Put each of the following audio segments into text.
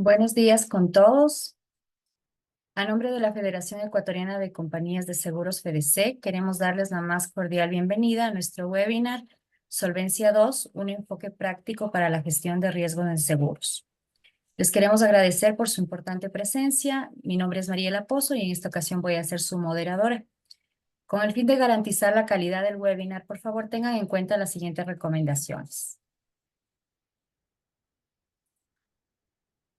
Buenos días con todos. A nombre de la Federación Ecuatoriana de Compañías de Seguros FEDESE, queremos darles la más cordial bienvenida a nuestro webinar Solvencia 2, un enfoque práctico para la gestión de riesgos en seguros. Les queremos agradecer por su importante presencia. Mi nombre es Mariela Pozo y en esta ocasión voy a ser su moderadora. Con el fin de garantizar la calidad del webinar, por favor tengan en cuenta las siguientes recomendaciones.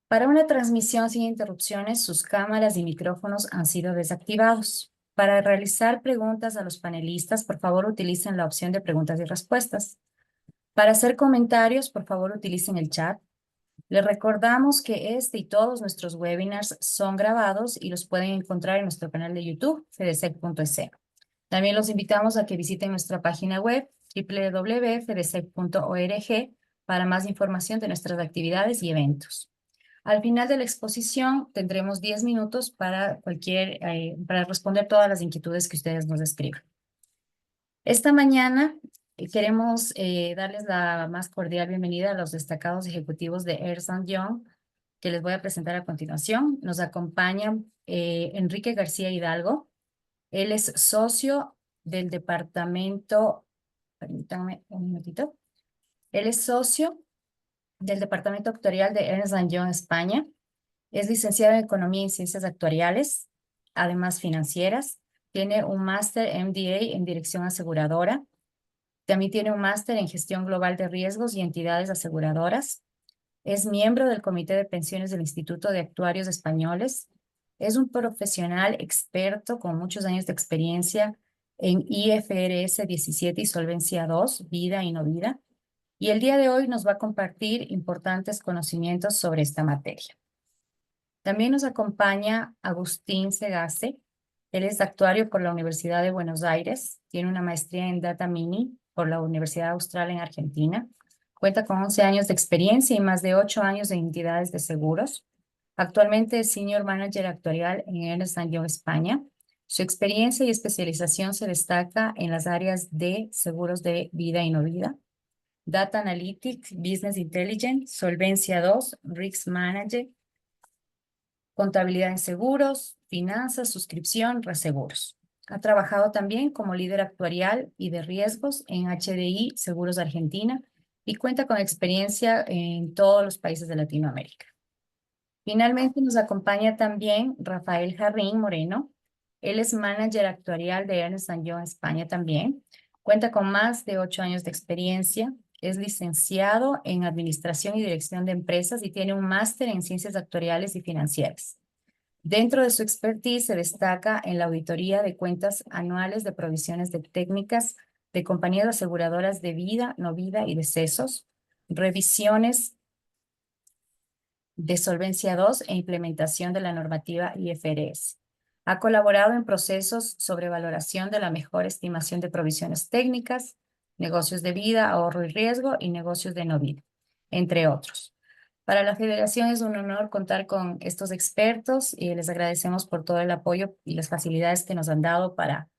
Para una transmisión sin interrupciones, sus cámaras y micrófonos han sido desactivados. Para realizar preguntas a los panelistas, por favor, utilicen la opción de preguntas y respuestas. Para hacer comentarios, por favor, utilicen el chat. Les recordamos que este y todos nuestros webinars son grabados y los pueden encontrar en nuestro canal de YouTube, fedesec.es. También los invitamos a que visiten nuestra página web, www.fedesec.org, para más información de nuestras actividades y eventos. Al final de la exposición tendremos 10 minutos para para responder todas las inquietudes que ustedes nos escriban. Esta mañana queremos darles la más cordial bienvenida a los destacados ejecutivos de Ernst Young, que les voy a presentar a continuación. Nos acompaña Enrique García Hidalgo. Él es socio del departamento, permítanme un minutito. Él es socio del departamento actuarial de Ernst Young España. Es licenciado en Economía y Ciencias Actuariales, además financieras. Tiene un máster MBA en Dirección Aseguradora. También tiene un máster en Gestión Global de Riesgos y Entidades Aseguradoras. Es miembro del Comité de Pensiones del Instituto de Actuarios Españoles. Es un profesional experto con muchos años de experiencia en IFRS 17 y Solvencia 2, vida y no vida. Y el día de hoy nos va a compartir importantes conocimientos sobre esta materia. También nos acompaña Agustín Segase. Él es actuario por la Universidad de Buenos Aires. Tiene una maestría en Data Mini por la Universidad Austral en Argentina. Cuenta con 11 años de experiencia y más de 8 años en entidades de seguros. Actualmente es Senior Manager Actuarial en Ernst Young España. Su experiencia y especialización se destaca en las áreas de seguros de vida y no vida, Data Analytics, Business Intelligence, Solvencia 2, Risk Manager, contabilidad en seguros, finanzas, suscripción, reaseguros. Ha trabajado también como líder actuarial y de riesgos en HDI Seguros Argentina y cuenta con experiencia en todos los países de Latinoamérica. Finalmente nos acompaña también Rafael Jarrín Moreno. Él es manager actuarial de Ernst Young España también. Cuenta con más de 8 años de experiencia. Es licenciado en Administración y Dirección de Empresas y tiene un máster en Ciencias Actuariales y Financieras. Dentro de su expertise se destaca en la auditoría de cuentas anuales de provisiones de técnicas de compañías aseguradoras de vida, no vida y decesos, revisiones de Solvencia 2 e implementación de la normativa IFRS. Ha colaborado en procesos sobre valoración de la mejor estimación de provisiones técnicas, negocios de vida, ahorro y riesgo y negocios de no vida, entre otros. Para la Federación es un honor contar con estos expertos y les agradecemos por todo el apoyo y las facilidades que nos han dado para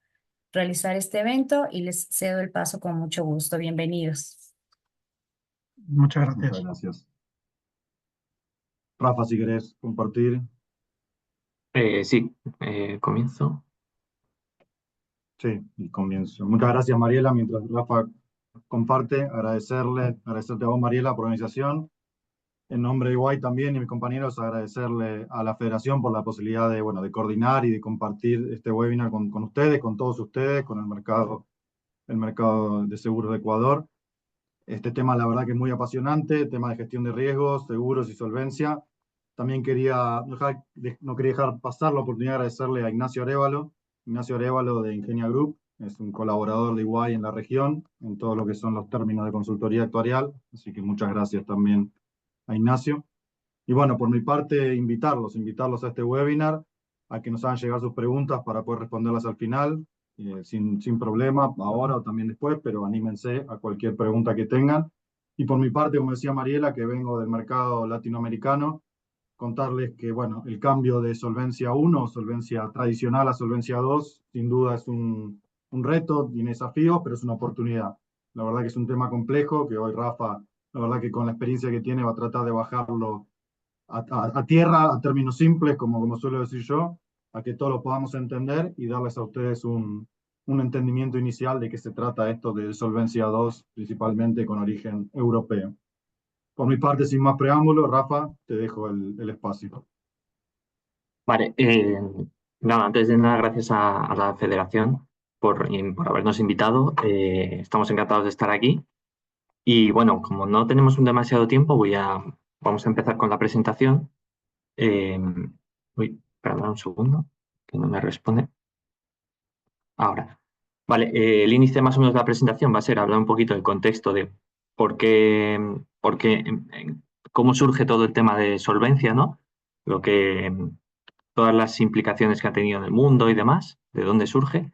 realizar este evento y les cedo el paso con mucho gusto. Bienvenidos. Muchas gracias. Muchas gracias. Rafa, si querés compartir. Sí, comienzo. Sí, y comienzo. Muchas gracias, Mariela. Mientras Rafa comparte, agradecerte a vos, Mariela, por la organización. En nombre de Iguay también y mis compañeros, agradecerle a la Federación por la posibilidad de coordinar y de compartir este webinar con ustedes, con todos ustedes, con el mercado de seguros de Ecuador. Este tema, la verdad, que es muy apasionante, tema de gestión de riesgos, seguros y solvencia. También no quería dejar pasar la oportunidad de agradecerle a Ignacio Arévalo de Ingenia Group, es un colaborador de Iguay en la región, en todo lo que son los términos de consultoría actuarial, así que muchas gracias también a Ignacio. Y bueno, por mi parte, invitarlos a este webinar, a que nos hagan llegar sus preguntas para poder responderlas al final, sin problema, ahora o también después, pero anímense a cualquier pregunta que tengan. Y por mi parte, como decía Mariela, que vengo del mercado latinoamericano, contarles que, bueno, el cambio de Solvencia 1, solvencia tradicional a Solvencia 2, sin duda es un reto, tiene desafíos, pero es una oportunidad. La verdad que es un tema complejo, que hoy Rafa, la verdad que con la experiencia que tiene va a tratar de bajarlo a tierra, a términos simples, como suelo decir yo, a que todos lo podamos entender y darles a ustedes un entendimiento inicial de qué se trata esto de Solvencia II, principalmente con origen europeo. Por mi parte, sin más preámbulo, Rafa, te dejo el espacio. Vale, nada, antes de nada, gracias a la Federación por habernos invitado. Estamos encantados de estar aquí. Y bueno, como no tenemos un demasiado tiempo, vamos a empezar con la presentación. Perdón un segundo, que no me responde. Ahora, vale, el índice más o menos de la presentación va a ser hablar un poquito del contexto de por qué, cómo surge todo el tema de solvencia, ¿no? Todas las implicaciones que ha tenido en el mundo y demás, de dónde surge.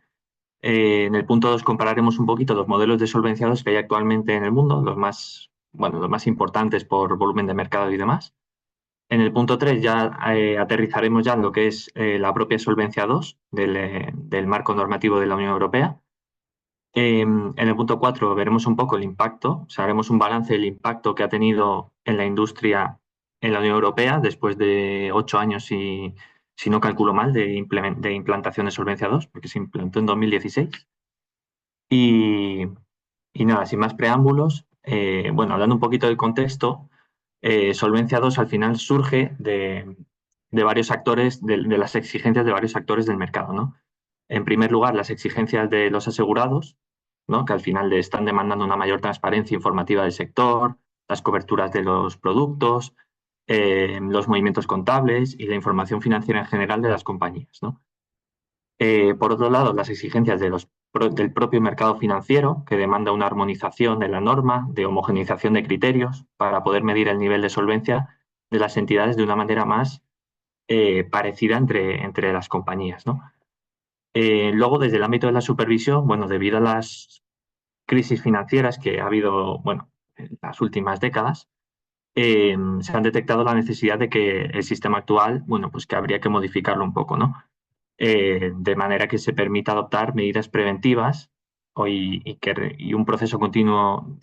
En el punto 2 compararemos un poquito los modelos de solvencia 2 que hay actualmente en el mundo, los más importantes por volumen de mercado y demás. En el punto 3 ya aterrizaremos ya en lo que es la propia Solvencia 2 del marco normativo de la Unión Europea. En el punto 4 veremos un poco el impacto, o sea, haremos un balance del impacto que ha tenido en la industria en la Unión Europea después de 8 años, si no calculo mal, de implantación de Solvencia 2, porque se implantó en 2016. Y nada, sin más preámbulos, bueno, hablando un poquito del contexto, Solvencia 2 al final surge de varios actores, de las exigencias de varios actores del mercado, ¿no? En primer lugar, las exigencias de los asegurados, ¿no? Que al final le están demandando una mayor transparencia informativa del sector, las coberturas de los productos, los movimientos contables y la información financiera en general de las compañías, ¿no? Por otro lado, las exigencias del propio mercado financiero, que demanda una armonización de la norma, de homogeneización de criterios, para poder medir el nivel de solvencia de las entidades de una manera más parecida entre las compañías, ¿no? Luego, desde el ámbito de la supervisión, bueno, debido a las crisis financieras que ha habido, bueno, en las últimas décadas, se han detectado la necesidad de que el sistema actual, bueno, pues que habría que modificarlo un poco, ¿no? De manera que se permita adoptar medidas preventivas y un proceso continuo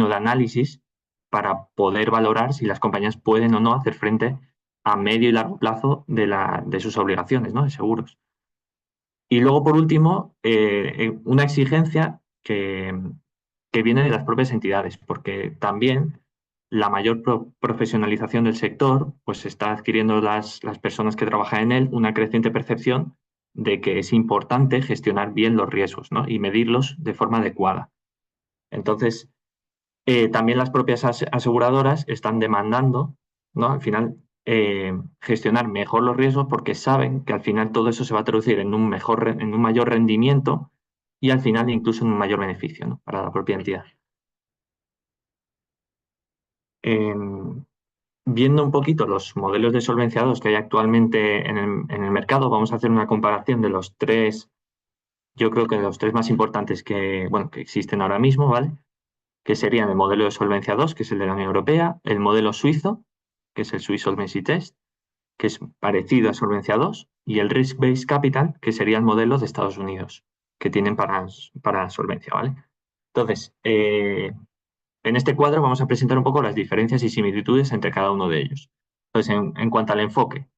de análisis para poder valorar si las compañías pueden o no hacer frente a medio y largo plazo de sus obligaciones, ¿no? De seguros. Y luego, por último, una exigencia que viene de las propias entidades, porque también la mayor profesionalización del sector, pues está adquiriendo las personas que trabajan en él una creciente percepción de que es importante gestionar bien los riesgos, ¿no? Y medirlos de forma adecuada. Entonces, también las propias aseguradoras están demandando, ¿no? Al final, gestionar mejor los riesgos porque saben que al final todo eso se va a traducir en un mayor rendimiento y al final incluso en un mayor beneficio, ¿no? Para la propia entidad. Viendo un poquito los modelos de solvencia 2 que hay actualmente en el mercado, vamos a hacer una comparación de los tres, yo creo que de los tres más importantes que existen ahora mismo, ¿vale? Que serían el modelo de Solvencia 2, que es el de la Unión Europea, el modelo suizo, que es el Swiss Solvency Test, que es parecido a Solvencia 2, y el Risk-Based Capital, que sería el modelo de Estados Unidos, que tienen para solvencia, ¿vale? Entonces, en este cuadro vamos a presentar un poco las diferencias y similitudes entre cada uno de ellos. Entonces, en cuanto al enfoque,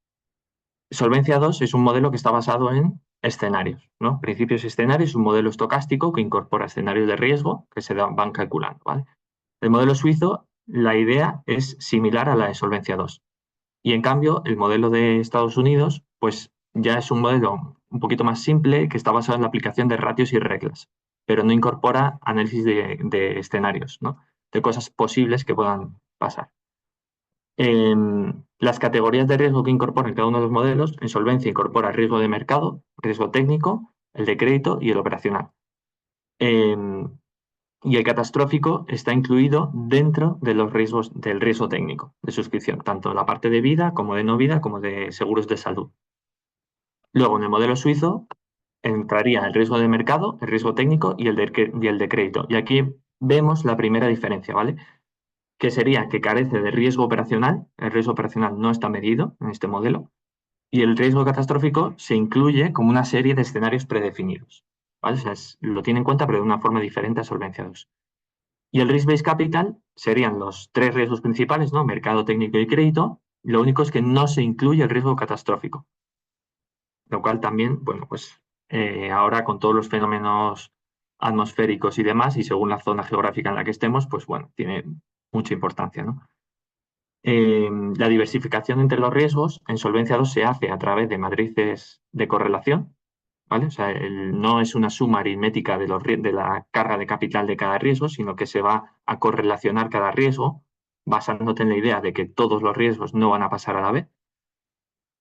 Solvencia 2 es un modelo que está basado en escenarios, ¿no? Principios y escenarios, un modelo estocástico que incorpora escenarios de riesgo que se van calculando, ¿vale? El modelo suizo, la idea es similar a la de Solvencia 2. Y en cambio, el modelo de Estados Unidos, pues ya es un modelo un poquito más simple que está basado en la aplicación de ratios y reglas, pero no incorpora análisis de escenarios, ¿no? De cosas posibles que puedan pasar. Las categorías de riesgo que incorporan cada uno de los modelos, en solvencia incorpora riesgo de mercado, riesgo técnico, el de crédito y el operacional. Y el catastrófico está incluido dentro de los riesgos del riesgo técnico de suscripción, tanto la parte de vida como de no vida, como de seguros de salud. Luego, en el modelo suizo, entraría el riesgo de mercado, el riesgo técnico y el de crédito. Y aquí vemos la primera diferencia, ¿vale? Que sería que carece de riesgo operacional, el riesgo operacional no está medido en este modelo, y el riesgo catastrófico se incluye como una serie de escenarios predefinidos, ¿vale? O sea, lo tiene en cuenta, pero de una forma diferente a Solvencia 2. Y el Risk-Based Capital serían los tres riesgos principales, ¿no? Mercado, técnico y crédito, Lo único es que no se incluye el riesgo catastrófico, lo cual también, bueno, pues ahora con todos los fenómenos atmosféricos y demás, y según la zona geográfica en la que estemos, pues bueno, tiene mucha importancia, ¿no? La diversificación entre los riesgos en Solvencia 2 se hace a través de matrices de correlación, ¿vale? O sea, no es una suma aritmética de la carga de capital de cada riesgo, sino que se va a correlacionar cada riesgo basándote en la idea de que todos los riesgos no van a pasar a la vez.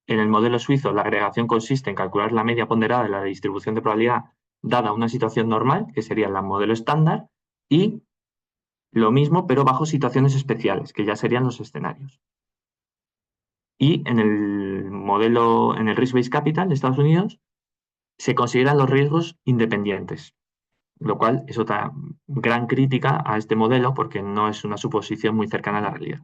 En el modelo suizo, la agregación consiste en calcular la media ponderada de la distribución de probabilidad dada una situación normal, que sería el modelo estándar, y lo mismo, pero bajo situaciones especiales, que ya serían los escenarios. Y en el Risk-Based Capital de Estados Unidos se consideran los riesgos independientes, lo cual es otra gran crítica a este modelo porque no es una suposición muy cercana a la realidad.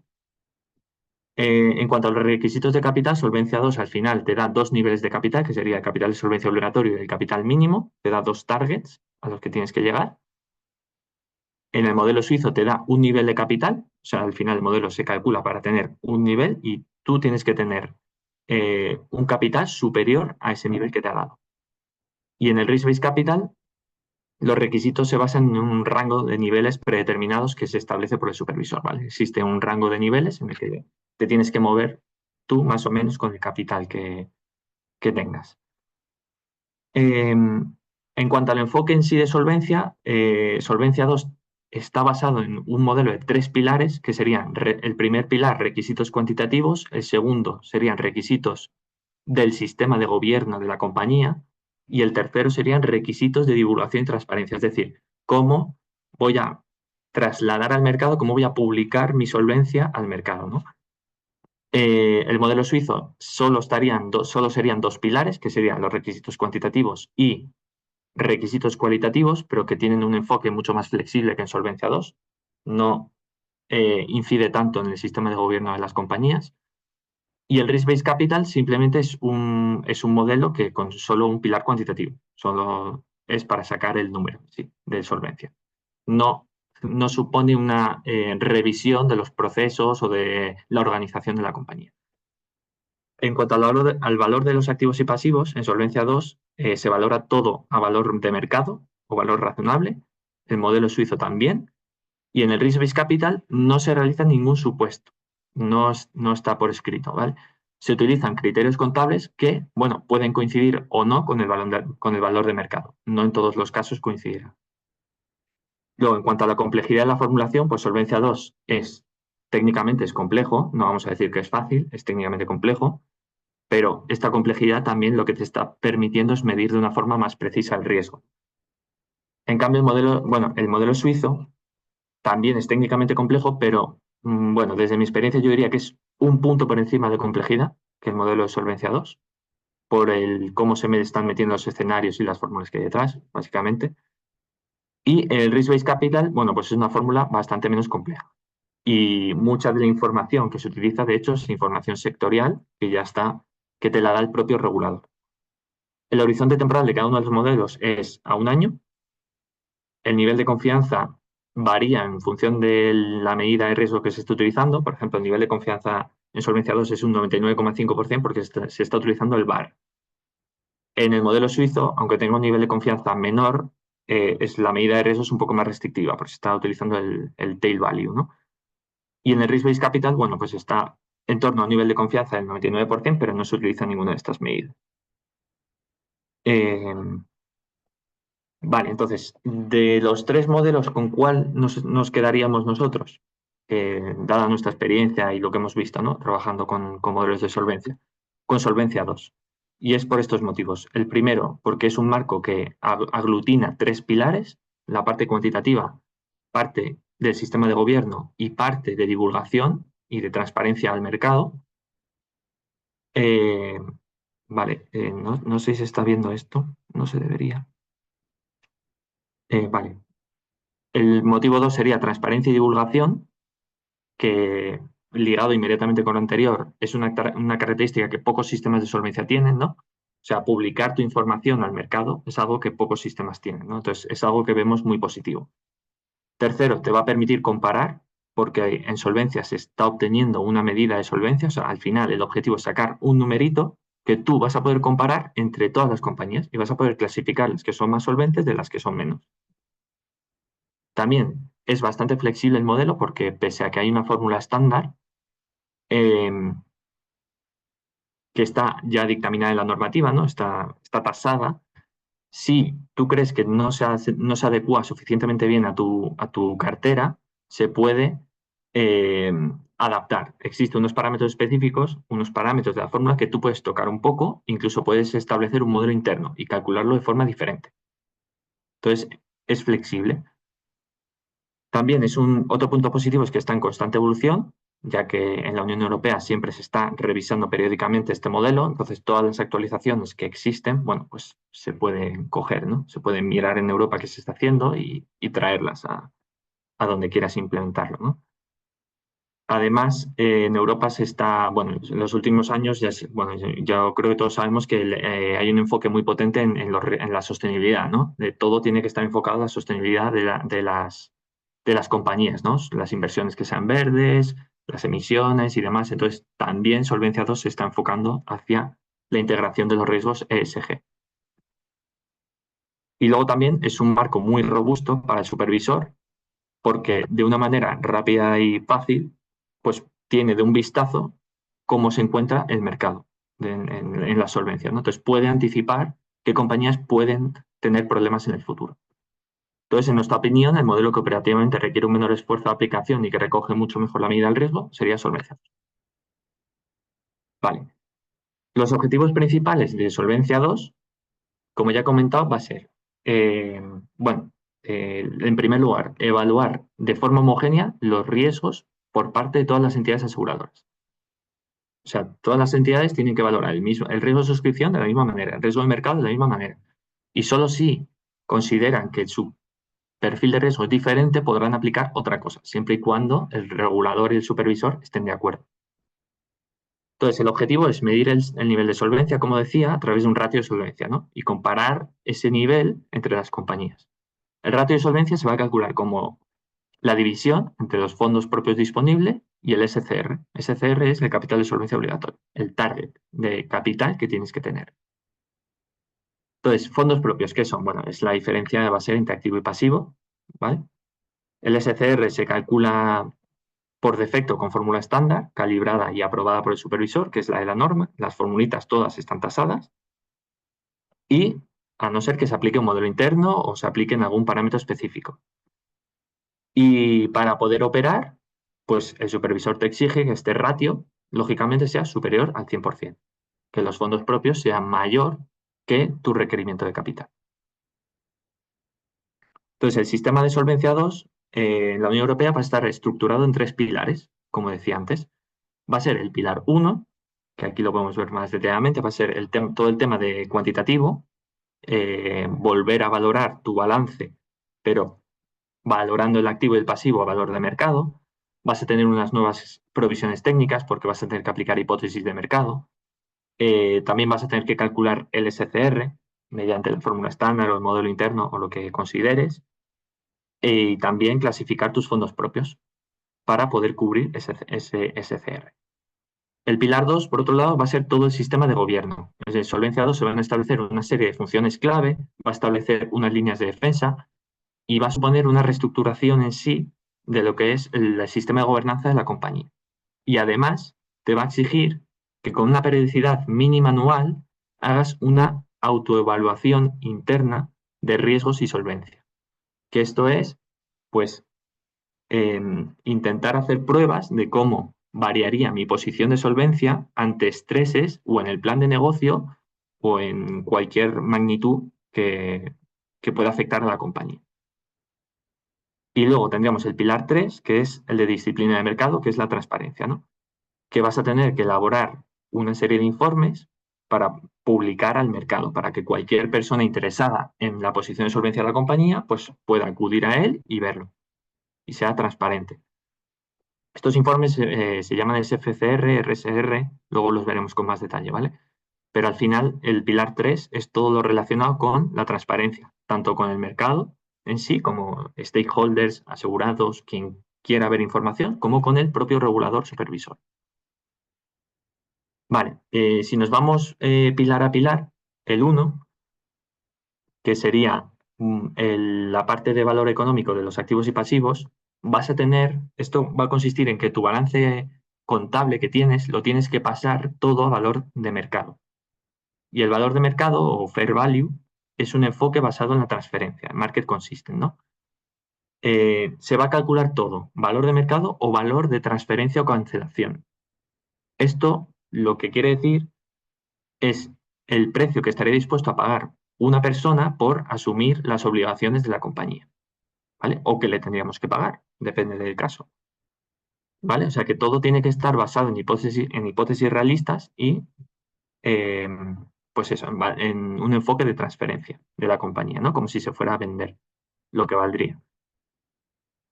En cuanto a los requisitos de capital, Solvencia 2 al final te da dos niveles de capital, que sería el capital de solvencia obligatorio y el capital mínimo, te da dos targets a los que tienes que llegar. En el modelo suizo te da un nivel de capital, o sea, al final el modelo se calcula para tener un nivel y tú tienes que tener un capital superior a ese nivel que te ha dado. Y en el Risk-Based Capital, los requisitos se basan en un rango de niveles predeterminados que se establece por el supervisor, ¿vale? Existe un rango de niveles en el que te tienes que mover tú más o menos con el capital que tengas. En cuanto al enfoque en sí de solvencia, Solvencia 2 está basado en un modelo de 3 pilares, que serían el primer pilar, requisitos cuantitativos, el segundo serían requisitos del sistema de gobierno de la compañía, y el tercero serían requisitos de divulgación y transparencia, es decir, cómo voy a trasladar al mercado, cómo voy a publicar mi solvencia al mercado, ¿no? El modelo suizo solo serían dos pilares, que serían los requisitos cuantitativos y requisitos cualitativos, pero que tienen un enfoque mucho más flexible que en Solvencia 2. No incide tanto en el sistema de gobierno de las compañías. Y el Risk-Based Capital simplemente es un modelo que con solo un pilar cuantitativo, solo es para sacar el número de solvencia. No supone una revisión de los procesos o de la organización de la compañía. En cuanto al valor de los activos y pasivos, en Solvencia 2 se valora todo a valor de mercado o valor razonable, el modelo suizo también, y en el Risk-Based Capital no se realiza ningún supuesto, no está por escrito, ¿vale? Se utilizan criterios contables que, bueno, pueden coincidir o no con el valor de mercado, no en todos los casos coincidirá. Luego, en cuanto a la complejidad de la formulación, pues Solvencia 2 técnicamente es complejo, no vamos a decir que es fácil, es técnicamente complejo, pero esta complejidad también lo que te está permitiendo es medir de una forma más precisa el riesgo. En cambio, el modelo suizo también es técnicamente complejo, pero bueno, desde mi experiencia yo diría que es un punto por encima de complejidad que el modelo de Solvencia 2, por cómo se me están metiendo los escenarios y las fórmulas que hay detrás, básicamente. Y el Risk-Based Capital, bueno, pues es una fórmula bastante menos compleja. Y mucha de la información que se utiliza, de hecho, es información sectorial que ya está, que te la da el propio regulador. El horizonte temporal de cada uno de los modelos es a un año. El nivel de confianza varía en función de la medida de riesgo que se esté utilizando. Por ejemplo, el nivel de confianza en Solvencia 2 es un 99,5% porque se está utilizando el VaR. En el modelo suizo, aunque tenga un nivel de confianza menor, la medida de riesgo es un poco más restrictiva porque se está utilizando el tail value, ¿no? Y en el Risk-Based Capital, bueno, pues está en torno a un nivel de confianza del 99%, pero no se utiliza ninguna de estas medidas. Vale, entonces, de los tres modelos, ¿con cuál nos quedaríamos nosotros? Dada nuestra experiencia y lo que hemos visto, ¿no? Trabajando con modelos de solvencia. Con Solvencia 2. Y es por estos motivos. El primero, porque es un marco que aglutina tres pilares, la parte cuantitativa, parte del sistema de gobierno y parte de divulgación y de transparencia al mercado. Vale, no sé si se está viendo esto, no se debería. Vale. El motivo 2 sería transparencia y divulgación, que ligado inmediatamente con lo anterior es una característica que pocos sistemas de solvencia tienen, ¿no? O sea, publicar tu información al mercado es algo que pocos sistemas tienen, ¿no? Entonces, es algo que vemos muy positivo. Tercero, te va a permitir comparar porque en solvencia se está obteniendo una medida de solvencia, o sea, al final el objetivo es sacar un numerito que tú vas a poder comparar entre todas las compañías y vas a poder clasificar las que son más solventes de las que son menos. También es bastante flexible el modelo porque pese a que hay una fórmula estándar que está ya dictaminada en la normativa, ¿no? Está tasada. Si tú crees que no se adecua suficientemente bien a tu cartera, se puede adaptar. Existen unos parámetros específicos, unos parámetros de la fórmula que tú puedes tocar un poco, incluso puedes establecer un modelo interno y calcularlo de forma diferente. Entonces, es flexible. También otro punto positivo es que está en constante evolución, ya que en la Unión Europea siempre se está revisando periódicamente este modelo, entonces todas las actualizaciones que existen, bueno, pues se pueden coger, ¿no? Se pueden mirar en Europa qué se está haciendo y traerlas a donde quieras implementarlo, ¿no? Además, en Europa se está, bueno, en los últimos años, yo creo que todos sabemos que hay un enfoque muy potente en la sostenibilidad, ¿no? De todo tiene que estar enfocado a la sostenibilidad de las compañías, ¿no? Las inversiones que sean verdes, las emisiones y demás. Entonces, también Solvencia II se está enfocando hacia la integración de los riesgos ESG. Y luego también es un marco muy robusto para el supervisor, porque de una manera rápida y fácil, pues tiene de un vistazo cómo se encuentra el mercado en la solvencia, ¿no? Entonces puede anticipar qué compañías pueden tener problemas en el futuro. Entonces, en nuestra opinión, el modelo que operativamente requiere un menor esfuerzo de aplicación y que recoge mucho mejor la medida del riesgo sería Solvencia. Vale. Los objetivos principales de Solvencia 2, como ya he comentado, va a ser, en primer lugar, evaluar de forma homogénea los riesgos por parte de todas las entidades aseguradoras. O sea, todas las entidades tienen que valorar el riesgo de suscripción de la misma manera, el riesgo de mercado de la misma manera. Y solo si consideran que su perfil de riesgo es diferente, podrán aplicar otra cosa, siempre y cuando el regulador y el supervisor estén de acuerdo. Entonces, el objetivo es medir el nivel de solvencia, como decía, a través de un ratio de solvencia, ¿no? Y comparar ese nivel entre las compañías. El ratio de solvencia se va a calcular como la división entre los fondos propios disponibles y el SCR. SCR es el capital de solvencia obligatorio, el target de capital que tienes que tener. Entonces, fondos propios, ¿qué son? Bueno, es la diferencia de base entre activo y pasivo, ¿vale? El SCR se calcula por defecto con fórmula estándar, calibrada y aprobada por el supervisor, que es la de la norma. Las formulitas todas están tasadas. Y a no ser que se aplique un modelo interno o se aplique en algún parámetro específico. Y para poder operar, pues el supervisor te exige que este ratio, lógicamente, sea superior al 100%, que los fondos propios sean mayor que tu requerimiento de capital. Entonces, el sistema de Solvencia 2 en la Unión Europea va a estar estructurado en 3 pilares, como decía antes. Va a ser el pilar 1, que aquí lo podemos ver más detalladamente, va a ser todo el tema de cuantitativo, volver a valorar tu balance, pero valorando el activo y el pasivo a valor de mercado. Vas a tener unas nuevas provisiones técnicas porque vas a tener que aplicar hipótesis de mercado. También vas a tener que calcular el SCR mediante la fórmula estándar o el modelo interno o lo que consideres. Y también clasificar tus fondos propios para poder cubrir ese SCR. El pilar 2, por otro lado, va a ser todo el sistema de gobierno. Desde Solvencia 2 se van a establecer una serie de funciones clave, va a establecer unas líneas de defensa y va a suponer una reestructuración en sí de lo que es el sistema de gobernanza de la compañía. Y además te va a exigir que con una periodicidad mínima anual hagas una autoevaluación interna de riesgos y solvencia. Que esto es, pues, intentar hacer pruebas de cómo variaría mi posición de solvencia ante estreses o en el plan de negocio o en cualquier magnitud que pueda afectar a la compañía. Y luego tendríamos el pilar 3, que es el de disciplina de mercado, que es la transparencia, ¿no? Que vas a tener que elaborar una serie de informes para publicar al mercado, para que cualquier persona interesada en la posición de solvencia de la compañía pues pueda acudir a él y verlo y sea transparente. Estos informes se llaman SFCR, RSR, luego los veremos con más detalle, ¿vale? Pero al final el pilar 3 es todo lo relacionado con la transparencia, tanto con el mercado en sí como stakeholders, asegurados, quien quiera ver información, como con el propio regulador supervisor. Vale, si nos vamos pilar a pilar, el 1, que sería la parte de valor económico de los activos y pasivos, vas a tener, esto va a consistir en que tu balance contable que tienes, lo tienes que pasar todo a valor de mercado. Y el valor de mercado, o fair value, es un enfoque basado en la transferencia, en market consistent, ¿no? Se va a calcular todo, valor de mercado o valor de transferencia o cancelación. Esto lo que quiere decir es el precio que estaría dispuesto a pagar una persona por asumir las obligaciones de la compañía, ¿vale? O que le tendríamos que pagar, depende del caso, ¿vale? O sea que todo tiene que estar basado en hipótesis realistas y, pues eso, en un enfoque de transferencia de la compañía, ¿no? Como si se fuera a vender lo que valdría.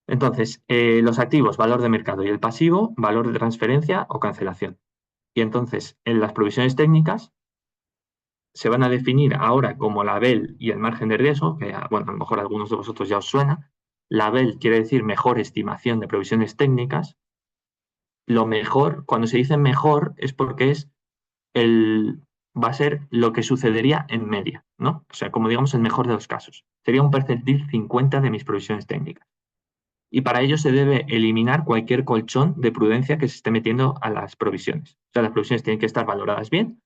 Entonces, los activos, valor de mercado, y el pasivo, valor de transferencia o cancelación. Y entonces, en las provisiones técnicas, se van a definir ahora como la BEL y el margen de riesgo, que bueno, a lo mejor a algunos de vosotros ya os suena. La BEL quiere decir mejor estimación de provisiones técnicas. Lo mejor, cuando se dice mejor, es porque va a ser lo que sucedería en media, ¿no? O sea, como digamos, el mejor de los casos. Sería un percentil 50 de mis provisiones técnicas. Y para ello se debe eliminar cualquier colchón de prudencia que se esté metiendo a las provisiones. O sea, las provisiones tienen que estar valoradas bien,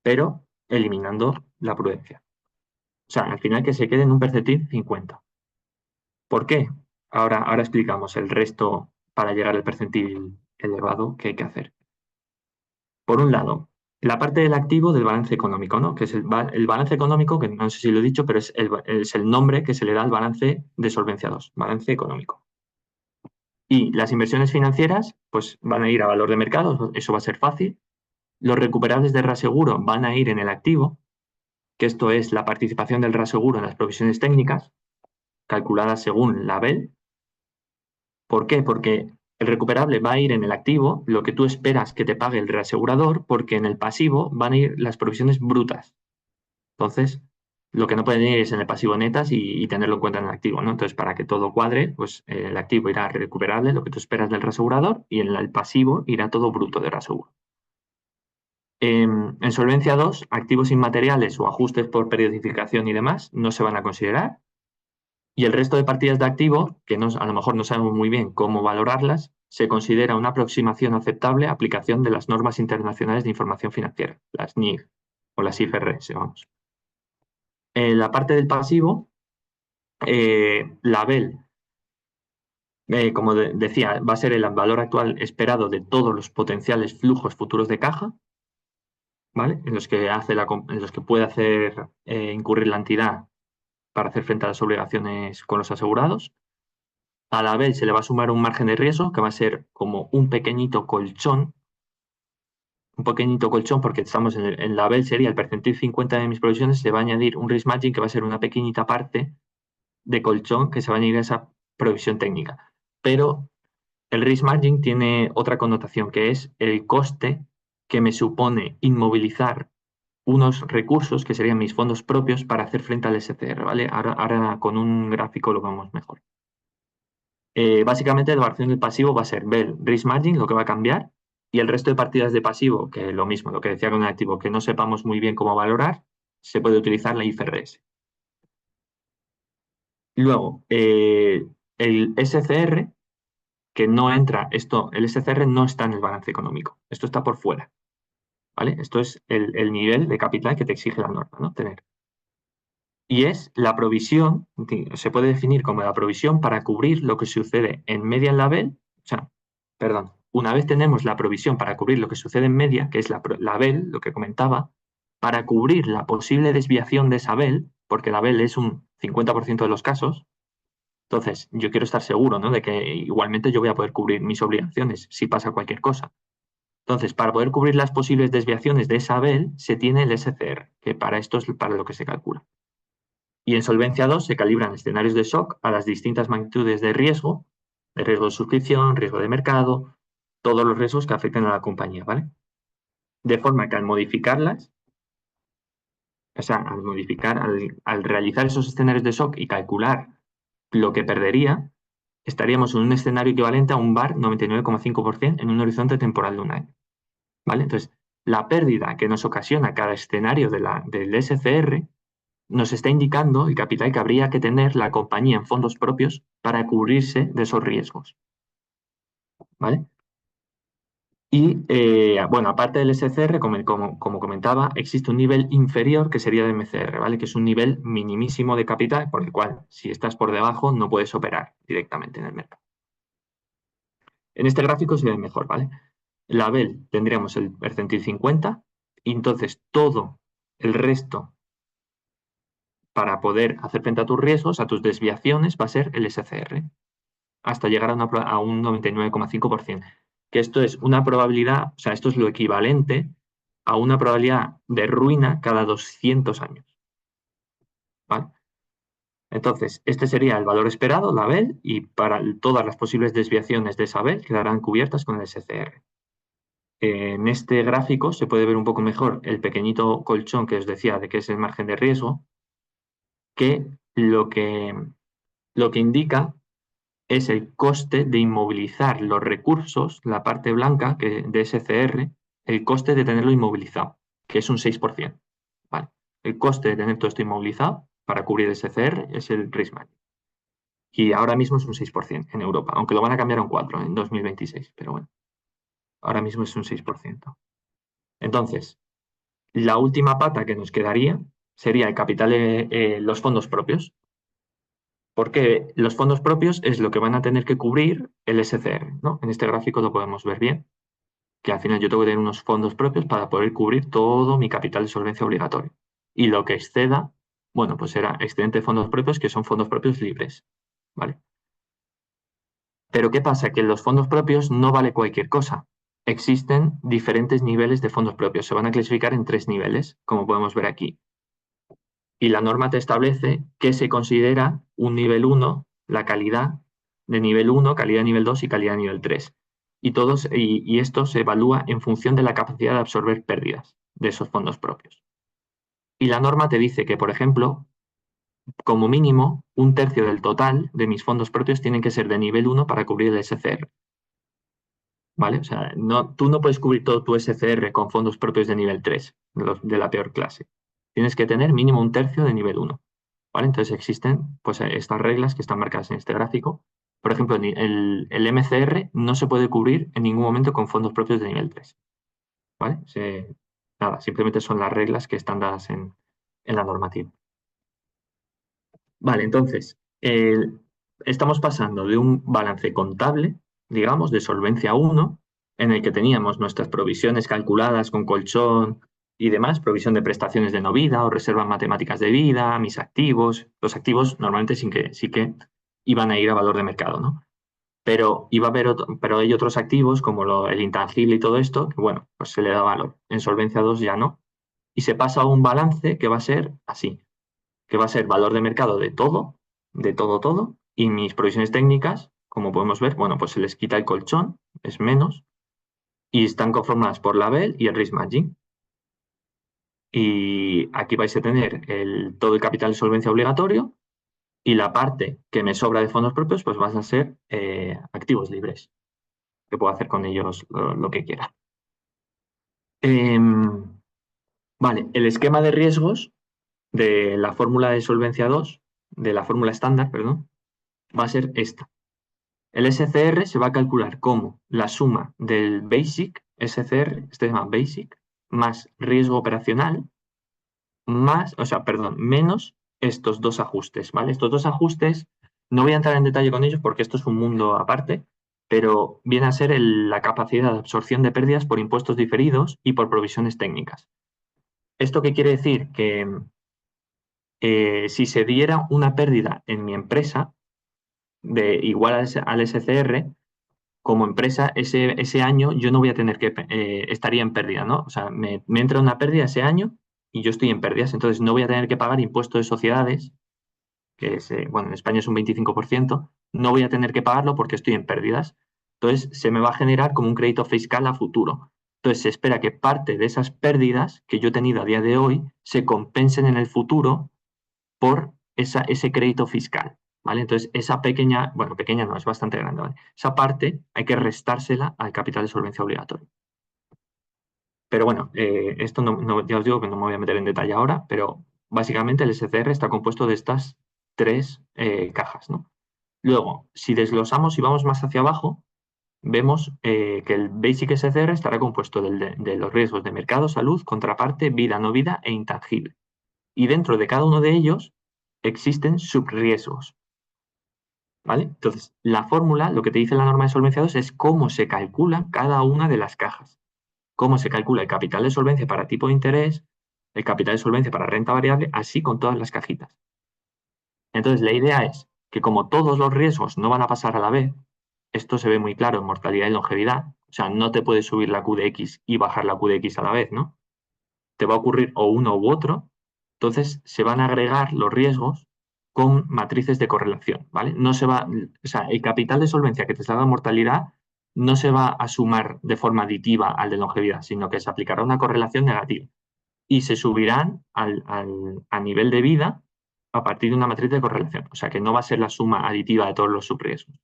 pero eliminando la prudencia. O sea, al final que se quede en un percentil 50. ¿Por qué? Ahora explicamos el resto para llegar al percentil elevado que hay que hacer. Por un lado, la parte del activo del balance económico, ¿no? Que es el balance económico, que no sé si lo he dicho, pero es el nombre que se le da al balance de Solvencia II, balance económico. Y las inversiones financieras, pues van a ir a valor de mercado, eso va a ser fácil. Los recuperables de reaseguro van a ir en el activo, que esto es la participación del reaseguro en las provisiones técnicas, calculadas según la BEL. ¿Por qué? Porque el recuperable va a ir en el activo, lo que tú esperas que te pague el reasegurador, porque en el pasivo van a ir las provisiones brutas. Entonces, lo que no pueden ir es en el pasivo netas y tenerlo en cuenta en el activo, ¿no? Entonces, para que todo cuadre, pues el activo irá recuperable, lo que tú esperas del reasegurador, y en el pasivo irá todo bruto de reaseguro. En Solvencia II, activos inmateriales o ajustes por periodificación y demás no se van a considerar. Y el resto de partidas de activo, que a lo mejor no sabemos muy bien cómo valorarlas, se considera una aproximación aceptable a aplicación de las normas internacionales de información financiera, las NIF o las IFRS, vamos. En la parte del pasivo, la BEL, como decía, va a ser el valor actual esperado de todos los potenciales flujos futuros de caja, ¿vale? En los que puede hacer incurrir la entidad para hacer frente a las obligaciones con los asegurados. A la BEL se le va a sumar un margen de riesgo que va a ser como un pequeñito colchón porque estamos en la BEL sería el percentil 50 de mis provisiones, se va a añadir un risk margin que va a ser una pequeñita parte de colchón que se va a añadir a esa provisión técnica. Pero el risk margin tiene otra connotación que es el coste que me supone inmovilizar unos recursos que serían mis fondos propios para hacer frente al SCR, ¿vale? Ahora con un gráfico lo vemos mejor. Básicamente la valoración del pasivo va a ser ver risk margin, lo que va a cambiar, y el resto de partidas de pasivo, que lo mismo, lo que decía con el activo, que no sepamos muy bien cómo valorar, se puede utilizar la IFRS. Luego, el SCR, que no entra, el SCR no está en el balance económico, esto está por fuera, ¿vale? Esto es el nivel de capital que te exige la norma, ¿no? Tener. Y es la provisión, se puede definir como la provisión para cubrir lo que sucede en media en la BEL, una vez tenemos la provisión para cubrir lo que sucede en media, que es la BEL, lo que comentaba, para cubrir la posible desviación de esa BEL, porque la BEL es un 50% de los casos, entonces yo quiero estar seguro, ¿no?, de que igualmente yo voy a poder cubrir mis obligaciones si pasa cualquier cosa. Entonces, para poder cubrir las posibles desviaciones de esa BEL, se tiene el SCR, que para esto es para lo que se calcula. Y en Solvencia II se calibran escenarios de shock a las distintas magnitudes de riesgo de suscripción, riesgo de mercado, todos los riesgos que afecten a la compañía, ¿vale? De forma que al modificarlas, o sea, al realizar esos escenarios de shock y calcular lo que perdería, estaríamos en un escenario equivalente a un VAR 99,5% en un horizonte temporal de un año. ¿Vale? Entonces, la pérdida que nos ocasiona cada escenario del SCR nos está indicando el capital que habría que tener la compañía en fondos propios para cubrirse de esos riesgos. ¿Vale? Y, bueno, aparte del SCR, como comentaba, existe un nivel inferior que sería el MCR, ¿vale? Que es un nivel minimísimo de capital por el cual, si estás por debajo, no puedes operar directamente en el mercado. En este gráfico sería el mejor, ¿vale? La BEL tendríamos el percentil 50 y entonces todo el resto para poder hacer frente a tus riesgos, a tus desviaciones, va a ser el SCR, hasta llegar a un 99,5%. Que esto es una probabilidad, o sea, esto es lo equivalente a una probabilidad de ruina cada 200 años. ¿Vale? Entonces, este sería el valor esperado, la BEL, y para todas las posibles desviaciones de esa BEL quedarán cubiertas con el SCR. En este gráfico se puede ver un poco mejor el pequeñito colchón que os decía de que es el margen de riesgo, que lo que indica es el coste de inmovilizar los recursos, la parte blanca de SCR, el coste de tenerlo inmovilizado, que es un 6%. ¿Vale? El coste de tener todo esto inmovilizado para cubrir SCR es el risk margin. Y ahora mismo es un 6% en Europa, aunque lo van a cambiar a un 4% en 2026, pero bueno, ahora mismo es un 6%. Entonces, la última pata que nos quedaría sería el capital de los fondos propios, porque los fondos propios es lo que van a tener que cubrir el SCR, ¿no? En este gráfico lo podemos ver bien, que al final yo tengo que tener unos fondos propios para poder cubrir todo mi capital de solvencia obligatorio. Y lo que exceda, bueno, pues será excedente de fondos propios, que son fondos propios libres, ¿vale? Pero ¿qué pasa? Que en los fondos propios no vale cualquier cosa. Existen diferentes niveles de fondos propios. Se van a clasificar en 3 niveles, como podemos ver aquí. Y la norma te establece que se considera un nivel 1, la calidad de nivel 1, calidad de nivel 2 y calidad de nivel 3. Y esto se evalúa en función de la capacidad de absorber pérdidas de esos fondos propios. Y la norma te dice que, por ejemplo, como mínimo, 1/3 del total de mis fondos propios tienen que ser de nivel 1 para cubrir el SCR. ¿Vale? O sea, tú no puedes cubrir todo tu SCR con fondos propios de nivel 3, de la peor clase. Tienes que tener mínimo 1/3 de nivel 1. ¿Vale? Entonces existen pues, estas reglas que están marcadas en este gráfico. Por ejemplo, el MCR no se puede cubrir en ningún momento con fondos propios de nivel 3. ¿Vale? Nada, simplemente son las reglas que están dadas en la normativa. Vale, entonces, estamos pasando de un balance contable, digamos, de solvencia 1, en el que teníamos nuestras provisiones calculadas con colchón y demás, provisión de prestaciones de no vida o reservas matemáticas de vida, mis activos. Los activos normalmente sí que iban a ir a valor de mercado, ¿no? Pero hay otros activos como el intangible y todo esto, que bueno, pues se le da valor. En solvencia 2 ya no. Y se pasa a un balance que va a ser así, que va a ser valor de mercado de todo, y mis provisiones técnicas, como podemos ver, bueno, pues se les quita el colchón, es menos, y están conformadas por la BEL y el risk margin. Y aquí vais a tener todo el capital de solvencia obligatorio, y la parte que me sobra de fondos propios, pues van a ser activos libres, que puedo hacer con ellos lo que quiera. Vale, el esquema de riesgos de la fórmula de solvencia 2, de la fórmula estándar, perdón, va a ser esta. El SCR se va a calcular como la suma del Basic, SCR, este se llama Basic, más riesgo operacional, menos estos dos ajustes, ¿vale? Estos dos ajustes, no voy a entrar en detalle con ellos porque esto es un mundo aparte, pero viene a ser la capacidad de absorción de pérdidas por impuestos diferidos y por provisiones técnicas. ¿Esto qué quiere decir? Que si se diera una pérdida en mi empresa, igual al SCR, como empresa, ese año yo no voy a tener que, estaría en pérdida, ¿no? O sea, me entra una pérdida ese año y yo estoy en pérdidas, entonces no voy a tener que pagar impuesto de sociedades, que es, bueno, en España es un 25%, no voy a tener que pagarlo porque estoy en pérdidas. Entonces se me va a generar como un crédito fiscal a futuro. Entonces se espera que parte de esas pérdidas que yo he tenido a día de hoy se compensen en el futuro por ese crédito fiscal, ¿vale? Entonces, esa pequeña, bueno, pequeña no, es bastante grande, ¿vale? Esa parte hay que restársela al capital de solvencia obligatorio. Pero bueno, esto ya os digo que no me voy a meter en detalle ahora, pero básicamente el SCR está compuesto de estas tres cajas, ¿no? Luego, si desglosamos y vamos más hacia abajo, vemos que el Basic SCR estará compuesto de los riesgos de mercado, salud, contraparte, vida, no vida e intangible. Y dentro de cada uno de ellos existen subriesgos, ¿vale? Entonces, la fórmula, lo que te dice la norma de solvencia 2 es cómo se calcula cada una de las cajas. Cómo se calcula el capital de solvencia para tipo de interés, el capital de solvencia para renta variable, así con todas las cajitas. Entonces, la idea es que como todos los riesgos no van a pasar a la vez, esto se ve muy claro en mortalidad y longevidad, o sea, no te puedes subir la Q de X y bajar la Q de X a la vez, ¿no? Te va a ocurrir o uno u otro, entonces se van a agregar los riesgos con matrices de correlación, ¿vale? No se va, o sea, el capital de solvencia que te está dando mortalidad no se va a sumar de forma aditiva al de longevidad, sino que se aplicará una correlación negativa y se subirán a nivel de vida a partir de una matriz de correlación. O sea que no va a ser la suma aditiva de todos los subriesgos.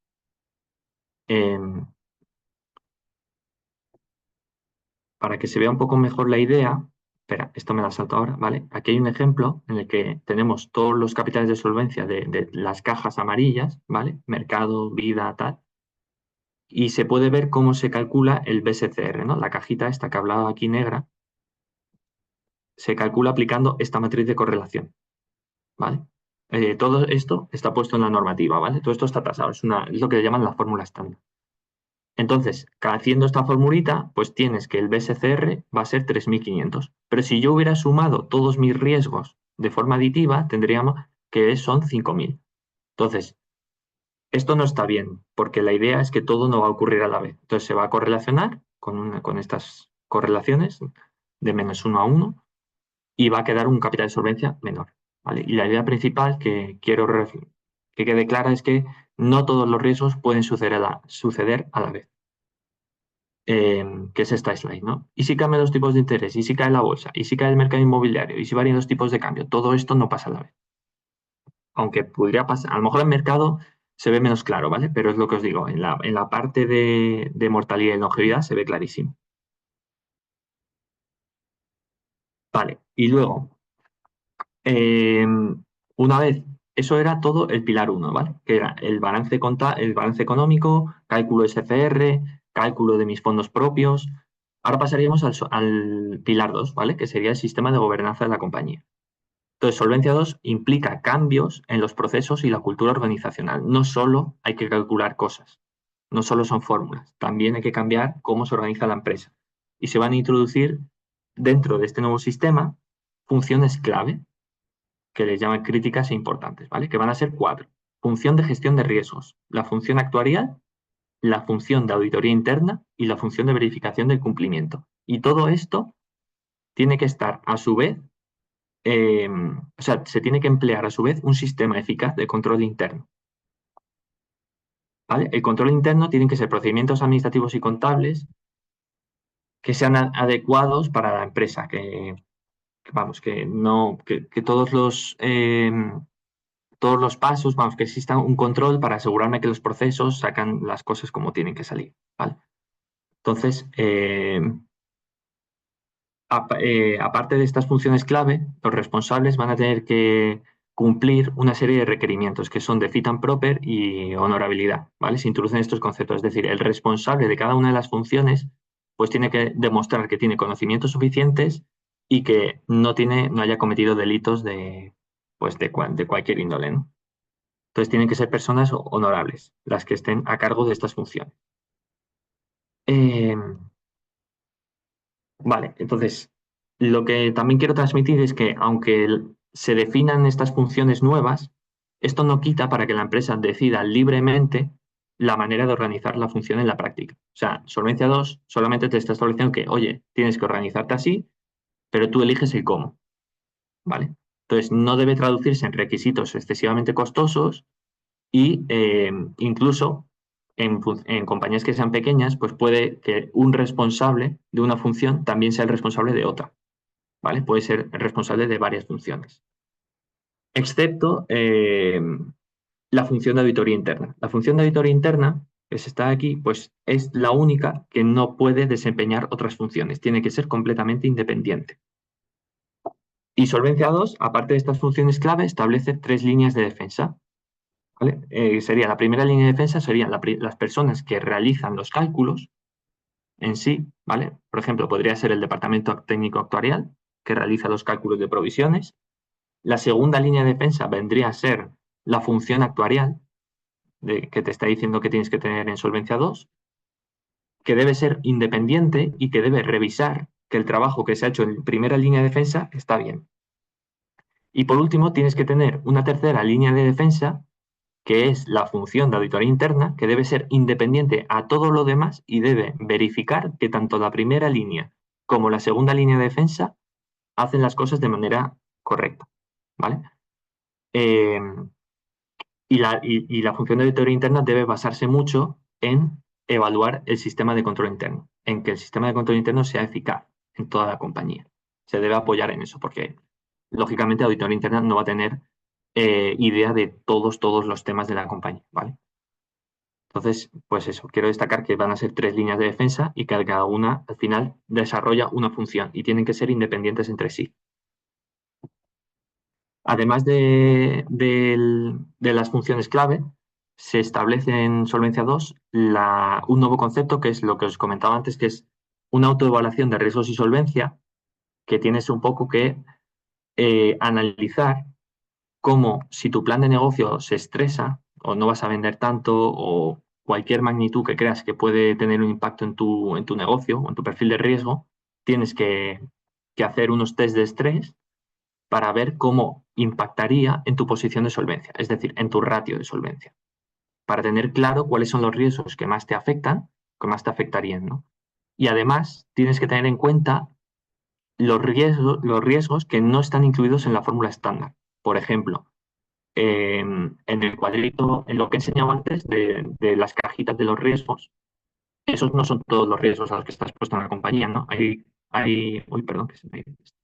Para que se vea un poco mejor la idea, espera, esto me la salto ahora, ¿vale? Aquí hay un ejemplo en el que tenemos todos los capitales de solvencia de las cajas amarillas, ¿vale? Mercado, vida, tal. Y se puede ver cómo se calcula el BSCR, ¿no? La cajita esta que hablaba aquí negra, se calcula aplicando esta matriz de correlación, ¿vale? Todo esto está puesto en la normativa, ¿vale? Todo esto está tasado, es lo que le llaman la fórmula estándar. Entonces, haciendo esta formulita, pues tienes que el BSCR va a ser 3.500. Pero si yo hubiera sumado todos mis riesgos de forma aditiva, tendríamos que son 5.000. Entonces, esto no está bien, porque la idea es que todo no va a ocurrir a la vez. Entonces, se va a correlacionar con estas correlaciones de -1 a 1 y va a quedar un capital de solvencia menor, ¿vale? Y la idea principal que quiero que quede clara es que no todos los riesgos pueden suceder a la vez. Que es esta slide, ¿no? Y si cambian los tipos de interés, y si cae la bolsa, y si cae el mercado inmobiliario, y si varían los tipos de cambio, todo esto no pasa a la vez. Aunque podría pasar, a lo mejor en mercado se ve menos claro, ¿vale? Pero es lo que os digo, en la parte de mortalidad y longevidad se ve clarísimo. Vale, y luego, una vez, eso era todo el pilar 1, ¿vale? Que era el balance económico, cálculo SCR, cálculo de mis fondos propios. Ahora pasaríamos al pilar 2, ¿vale? Que sería el sistema de gobernanza de la compañía. Entonces, Solvencia 2 implica cambios en los procesos y la cultura organizacional. No solo hay que calcular cosas, no solo son fórmulas, también hay que cambiar cómo se organiza la empresa. Y se van a introducir dentro de este nuevo sistema funciones clave que les llaman críticas e importantes, ¿vale? Que van a ser 4. Función de gestión de riesgos, la función actuarial, la función de auditoría interna y la función de verificación del cumplimiento. Y todo esto tiene que estar a su vez, o sea, se tiene que emplear a su vez un sistema eficaz de control interno. ¿Vale? El control interno tienen que ser procedimientos administrativos y contables que sean adecuados para la empresa, vamos, que todos los pasos, vamos, que exista un control para asegurarme que los procesos sacan las cosas como tienen que salir, ¿vale? Entonces, aparte de estas funciones clave, los responsables van a tener que cumplir una serie de requerimientos que son de fit and proper y honorabilidad, ¿vale? Se introducen estos conceptos, es decir, el responsable de cada una de las funciones pues tiene que demostrar que tiene conocimientos suficientes y que no haya cometido delitos de cualquier índole, ¿no? Entonces tienen que ser personas honorables las que estén a cargo de estas funciones. Vale, entonces lo que también quiero transmitir es que aunque se definan estas funciones nuevas, esto no quita para que la empresa decida libremente la manera de organizar la función en la práctica. O sea, Solvencia 2 solamente te está estableciendo que, oye, tienes que organizarte así, pero tú eliges el cómo, ¿vale? Entonces no debe traducirse en requisitos excesivamente costosos y incluso en compañías que sean pequeñas, pues puede que un responsable de una función también sea el responsable de otra, ¿vale? Puede ser el responsable de varias funciones. Excepto la función de auditoría interna. La función de auditoría interna, que se está aquí, pues es la única que no puede desempeñar otras funciones. Tiene que ser completamente independiente. Y Solvencia II, aparte de estas funciones clave, establece 3 líneas de defensa. ¿Vale? Sería la primera línea de defensa, serían las personas que realizan los cálculos en sí, ¿vale? Por ejemplo, podría ser el departamento técnico actuarial, que realiza los cálculos de provisiones. La segunda línea de defensa vendría a ser la función actuarial, que te está diciendo que tienes que tener en Solvencia II, que debe ser independiente y que debe revisar que el trabajo que se ha hecho en primera línea de defensa está bien. Y por último, tienes que tener una tercera línea de defensa, que es la función de auditoría interna, que debe ser independiente a todo lo demás y debe verificar que tanto la primera línea como la segunda línea de defensa hacen las cosas de manera correcta, ¿vale? Y la función de auditoría interna debe basarse mucho en evaluar el sistema de control interno, en que el sistema de control interno sea eficaz en toda la compañía. Se debe apoyar en eso, porque lógicamente auditoría interna no va a tener idea de todos los temas de la compañía, ¿vale? Entonces, pues eso, quiero destacar que van a ser 3 líneas de defensa y que cada una al final desarrolla una función y tienen que ser independientes entre sí. Además de las funciones clave, se establece en Solvencia II un nuevo concepto, que es lo que os comentaba antes, que es una autoevaluación de riesgos y solvencia, que tienes un poco que analizar cómo, si tu plan de negocio se estresa o no vas a vender tanto o cualquier magnitud que creas que puede tener un impacto en tu negocio o en tu perfil de riesgo, tienes que hacer unos test de estrés para ver cómo impactaría en tu posición de solvencia, es decir, en tu ratio de solvencia, para tener claro cuáles son los riesgos que más te afectan, que más te afectarían, ¿no? Y además tienes que tener en cuenta los riesgos que no están incluidos en la fórmula estándar. Por ejemplo, en el cuadrito, en lo que he enseñado antes de las cajitas de los riesgos, esos no son todos los riesgos a los que estás expuesto en la compañía, ¿no? Uy, perdón, que se me ha ido esto.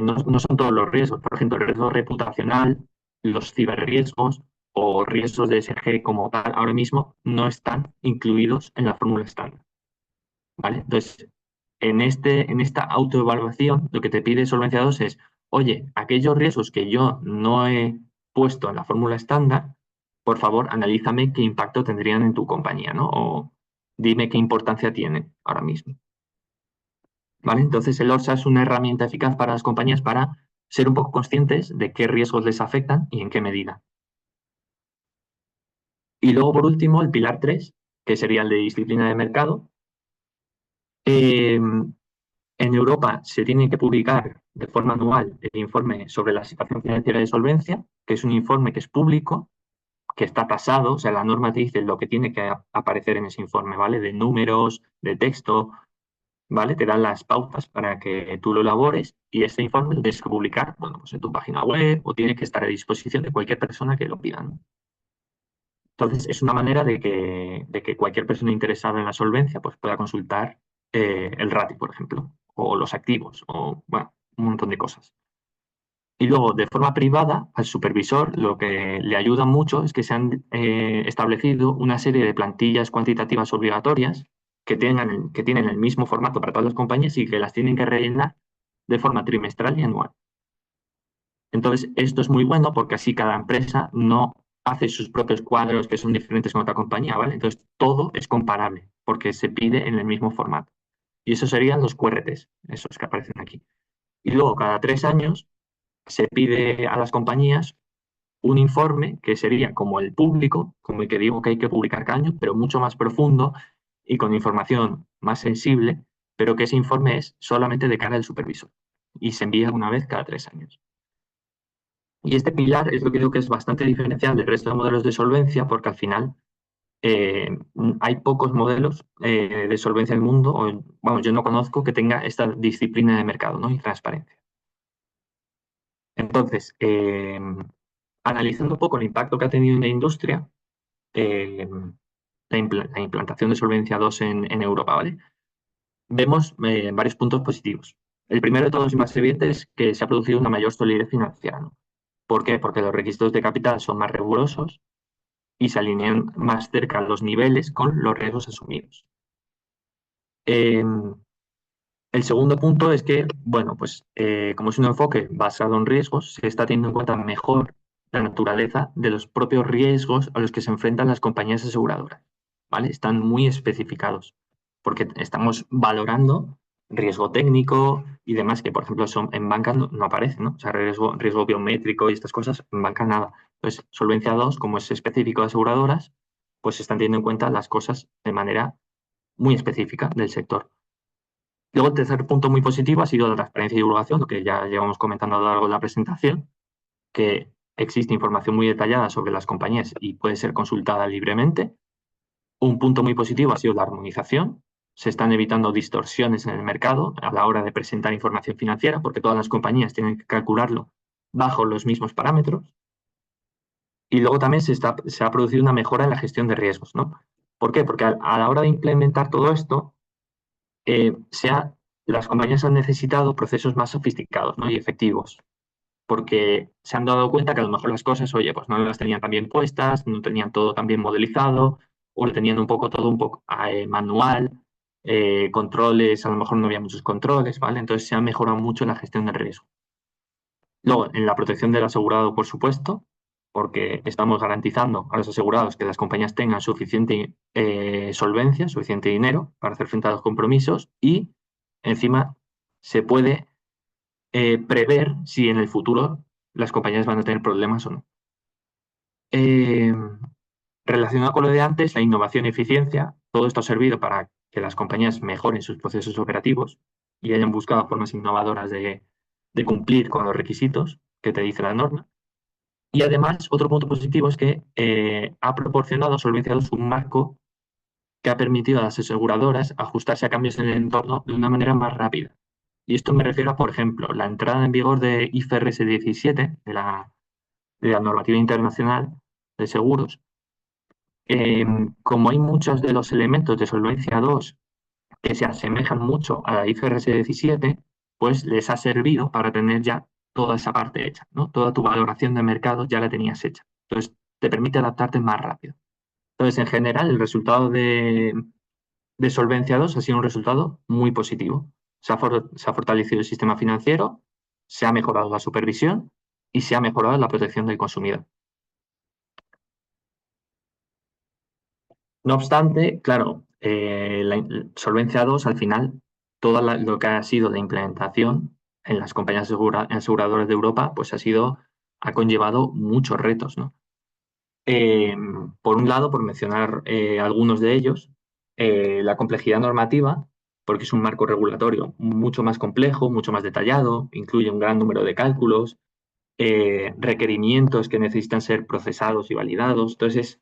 No son todos los riesgos. Por ejemplo, el riesgo reputacional, los ciberriesgos o riesgos de ESG como tal, ahora mismo no están incluidos en la fórmula estándar, ¿vale? Entonces, en esta autoevaluación, lo que te pide Solvencia II es, oye, aquellos riesgos que yo no he puesto en la fórmula estándar, por favor, analízame qué impacto tendrían en tu compañía, ¿no? O dime qué importancia tienen ahora mismo. ¿Vale? Entonces, el ORSA es una herramienta eficaz para las compañías para ser un poco conscientes de qué riesgos les afectan y en qué medida. Y luego, por último, el pilar 3, que sería el de disciplina de mercado. En Europa se tiene que publicar de forma anual el informe sobre la situación financiera de solvencia, que es un informe que es público, que está tasado, o sea, la norma te dice lo que tiene que aparecer en ese informe, ¿vale? De números, de texto, ¿vale? Te dan las pautas para que tú lo elabores y este informe lo tienes que publicar, bueno, pues en tu página web o tiene que estar a disposición de cualquier persona que lo pida, ¿no? Entonces, es una manera de que cualquier persona interesada en la solvencia pues, pueda consultar el ratio, por ejemplo, o los activos, o bueno, un montón de cosas. Y luego, de forma privada, al supervisor lo que le ayuda mucho es que se han establecido una serie de plantillas cuantitativas obligatorias que tienen el mismo formato para todas las compañías y que las tienen que rellenar de forma trimestral y anual. Entonces, esto es muy bueno porque así cada empresa no hace sus propios cuadros que son diferentes con otra compañía, ¿vale? Entonces, todo es comparable porque se pide en el mismo formato. Y esos serían los QRTs, esos que aparecen aquí. Y luego, cada 3 años, se pide a las compañías un informe que sería como el público, como el que digo que hay que publicar cada año, pero mucho más profundo y con información más sensible, pero que ese informe es solamente de cara al supervisor y se envía una vez cada 3 años. Y este pilar es lo que digo que es bastante diferencial del resto de modelos de solvencia porque al final hay pocos modelos de solvencia en el mundo, o, vamos, yo no conozco que tenga esta disciplina de mercado, ¿no? Y transparencia. Entonces, analizando un poco el impacto que ha tenido en la industria, la implantación de Solvencia II en Europa, ¿vale? Vemos varios puntos positivos. El primero de todos y más evidente es que se ha producido una mayor solidez financiera, ¿no? ¿Por qué? Porque los requisitos de capital son más rigurosos y se alinean más cerca los niveles con los riesgos asumidos. El segundo punto es que, bueno, pues como es un enfoque basado en riesgos, se está teniendo en cuenta mejor la naturaleza de los propios riesgos a los que se enfrentan las compañías aseguradoras, ¿vale? Están muy especificados porque estamos valorando riesgo técnico y demás que, por ejemplo, en banca no aparece, ¿no? O sea, riesgo biométrico y estas cosas, en banca nada. Entonces, Solvencia II, como es específico de aseguradoras, pues se están teniendo en cuenta las cosas de manera muy específica del sector. Luego, el tercer punto muy positivo ha sido la transparencia y divulgación, lo que ya llevamos comentando a lo largo de la presentación, que existe información muy detallada sobre las compañías y puede ser consultada libremente. Un punto muy positivo ha sido la armonización. Se están evitando distorsiones en el mercado a la hora de presentar información financiera, porque todas las compañías tienen que calcularlo bajo los mismos parámetros. Y luego también se ha producido una mejora en la gestión de riesgos, ¿no? ¿Por qué? Porque a la hora de implementar todo esto, las compañías han necesitado procesos más sofisticados, ¿no? Y efectivos, porque se han dado cuenta que a lo mejor las cosas, oye, pues no las tenían tan bien puestas, no tenían todo tan bien modelizado, o lo tenían todo un poco manual, controles, a lo mejor no había muchos controles, ¿vale? Entonces se ha mejorado mucho la gestión del riesgo. Luego, en la protección del asegurado, por supuesto, porque estamos garantizando a los asegurados que las compañías tengan suficiente solvencia, suficiente dinero para hacer frente a los compromisos y encima se puede prever si en el futuro las compañías van a tener problemas o no. Relacionado con lo de antes, la innovación y eficiencia, todo esto ha servido para que las compañías mejoren sus procesos operativos y hayan buscado formas innovadoras de cumplir con los requisitos que te dice la norma. Y además, otro punto positivo es que ha proporcionado a Solvencia II un marco que ha permitido a las aseguradoras ajustarse a cambios en el entorno de una manera más rápida. Y esto me refiero a, por ejemplo, la entrada en vigor de IFRS 17, de la normativa internacional de seguros. Como hay muchos de los elementos de Solvencia II que se asemejan mucho a la IFRS 17, pues les ha servido para tener ya toda esa parte hecha, ¿no? Toda tu valoración de mercado ya la tenías hecha. Entonces, te permite adaptarte más rápido. Entonces, en general, el resultado de Solvencia II ha sido un resultado muy positivo. Se ha fortalecido el sistema financiero, se ha mejorado la supervisión y se ha mejorado la protección del consumidor. No obstante, claro, la Solvencia II, al final, todo lo que ha sido la implementación en las compañías aseguradoras de Europa, pues ha conllevado muchos retos, ¿no? Por un lado, por mencionar algunos de ellos, la complejidad normativa, porque es un marco regulatorio mucho más complejo, mucho más detallado, incluye un gran número de cálculos, requerimientos que necesitan ser procesados y validados. Entonces,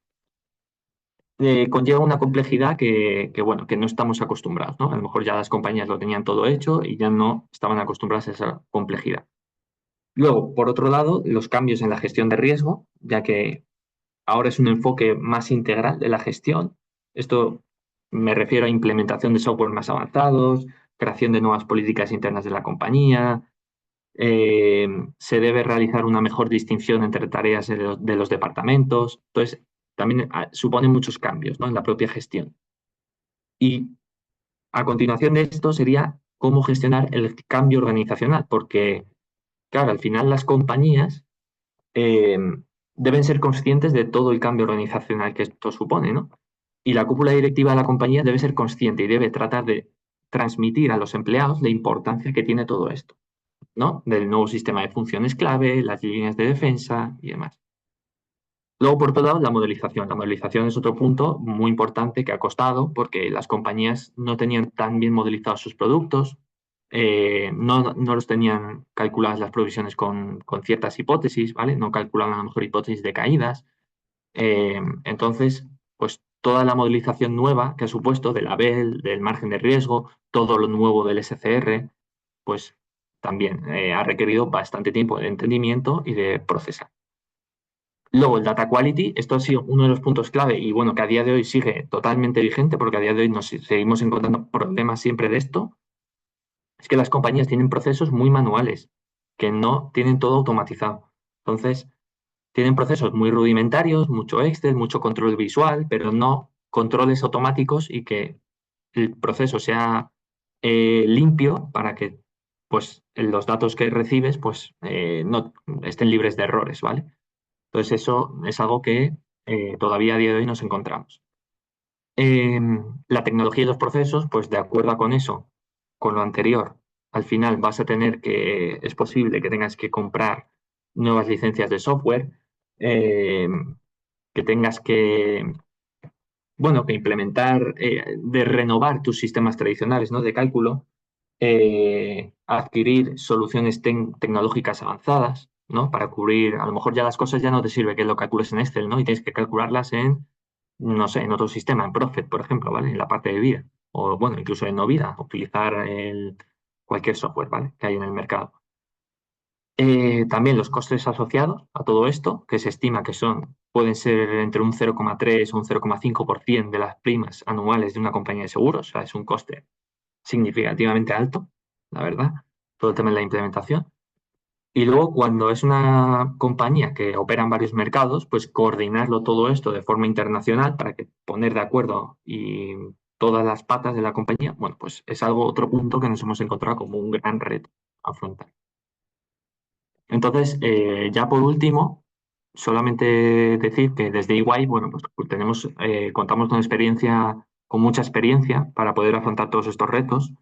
conlleva una complejidad bueno, que no estamos acostumbrados, ¿no? A lo mejor ya las compañías lo tenían todo hecho y ya no estaban acostumbradas a esa complejidad. Luego, por otro lado, los cambios en la gestión de riesgo, ya que ahora es un enfoque más integral de la gestión. Esto me refiero a implementación de software más avanzados, creación de nuevas políticas internas de la compañía. Se debe realizar una mejor distinción entre tareas de los departamentos. Entonces, también supone muchos cambios, ¿no? En la propia gestión. Y a continuación de esto sería cómo gestionar el cambio organizacional, porque, claro, al final las compañías deben ser conscientes de todo el cambio organizacional que esto supone, ¿no? Y la cúpula directiva de la compañía debe ser consciente y debe tratar de transmitir a los empleados la importancia que tiene todo esto, ¿no? Del nuevo sistema de funciones clave, las líneas de defensa y demás. Luego, por otro lado, la modelización. La modelización es otro punto muy importante que ha costado porque las compañías no tenían tan bien modelizados sus productos, no los tenían calculadas las provisiones con ciertas hipótesis, ¿vale? No calculaban a lo mejor hipótesis de caídas. Entonces, pues toda la modelización nueva que ha supuesto de la BEL, del margen de riesgo, todo lo nuevo del SCR, pues también ha requerido bastante tiempo de entendimiento y de procesar. Luego, el data quality, esto ha sido uno de los puntos clave y bueno, que a día de hoy sigue totalmente vigente porque a día de hoy nos seguimos encontrando problemas siempre de esto, es que las compañías tienen procesos muy manuales, que no tienen todo automatizado. Entonces, tienen procesos muy rudimentarios, mucho Excel, mucho control visual, pero no controles automáticos y que el proceso sea limpio para que pues, los datos que recibes pues, no estén libres de errores, ¿vale? Entonces, eso es algo que todavía a día de hoy nos encontramos. La tecnología y los procesos, pues de acuerdo con eso, con lo anterior, al final vas a tener que, es posible que tengas que comprar nuevas licencias de software, que tengas que, bueno, que implementar, de renovar tus sistemas tradicionales, ¿no? De cálculo, adquirir soluciones tecnológicas avanzadas, ¿no? Para cubrir, a lo mejor ya las cosas ya no te sirve que lo calcules en Excel, ¿no? Y tienes que calcularlas en, no sé, en otro sistema, en Prophet, por ejemplo, ¿vale? En la parte de vida. O, bueno, incluso en Novida, utilizar cualquier software, ¿vale? Que hay en el mercado. También los costes asociados a todo esto, que se estima que pueden ser entre un 0,3 o un 0,5% de las primas anuales de una compañía de seguros, o sea, es un coste significativamente alto, la verdad, todo el tema de la implementación. Y luego, cuando es una compañía que opera en varios mercados, pues coordinarlo todo esto de forma internacional para que poner de acuerdo y todas las patas de la compañía, bueno, pues es otro punto que nos hemos encontrado como un gran reto a afrontar. Entonces, ya por último, solamente decir que desde EY, bueno, pues contamos con mucha experiencia para poder afrontar todos estos retos.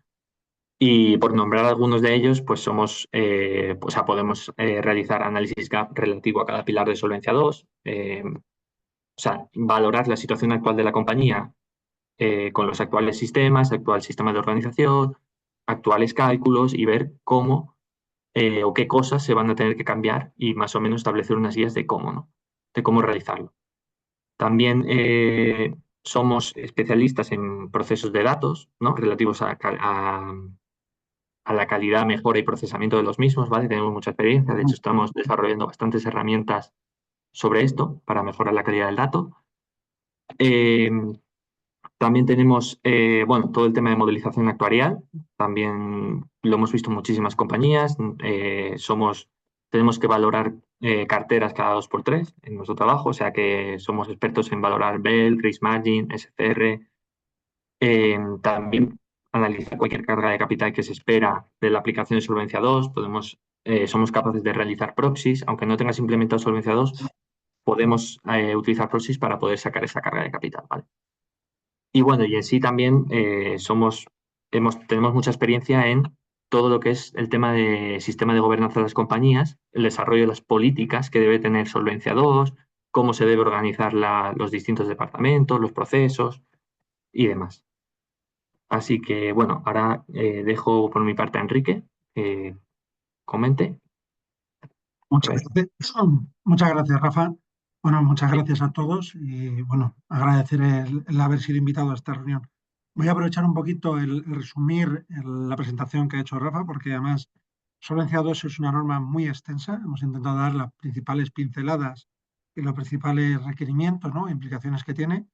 Y por nombrar algunos de ellos, pues podemos realizar análisis gap relativo a cada pilar de Solvencia II, valorar la situación actual de la compañía con los actuales sistemas, actual sistema de organización, actuales cálculos y ver cómo o qué cosas se van a tener que cambiar y más o menos establecer unas guías de cómo, ¿no? De cómo realizarlo. También somos especialistas en procesos de datos, ¿no? Relativos a la calidad, mejora y procesamiento de los mismos, ¿vale? Tenemos mucha experiencia, de hecho estamos desarrollando bastantes herramientas sobre esto para mejorar la calidad del dato. También tenemos, bueno, todo el tema de modelización actuarial, también lo hemos visto en muchísimas compañías, tenemos que valorar carteras cada 2x3 en nuestro trabajo, o sea que somos expertos en valorar BEL, Risk Margin, SCR, también analizar cualquier carga de capital que se espera de la aplicación de Solvencia II, somos capaces de realizar proxies, aunque no tengas implementado Solvencia II, podemos utilizar proxies para poder sacar esa carga de capital, ¿vale? Y bueno, y en sí también tenemos mucha experiencia en todo lo que es el tema de sistema de gobernanza de las compañías, el desarrollo de las políticas que debe tener Solvencia II, cómo se debe organizar los distintos departamentos, los procesos y demás. Así que, bueno, ahora dejo por mi parte a Enrique que comente. Muchas gracias, Rafa. Bueno, muchas gracias a todos y bueno, agradecer el haber sido invitado a esta reunión. Voy a aprovechar un poquito el resumir la presentación que ha hecho Rafa, porque además Solvencia II es una norma muy extensa. Hemos intentado dar las principales pinceladas y los principales requerimientos, ¿no? Implicaciones que tiene.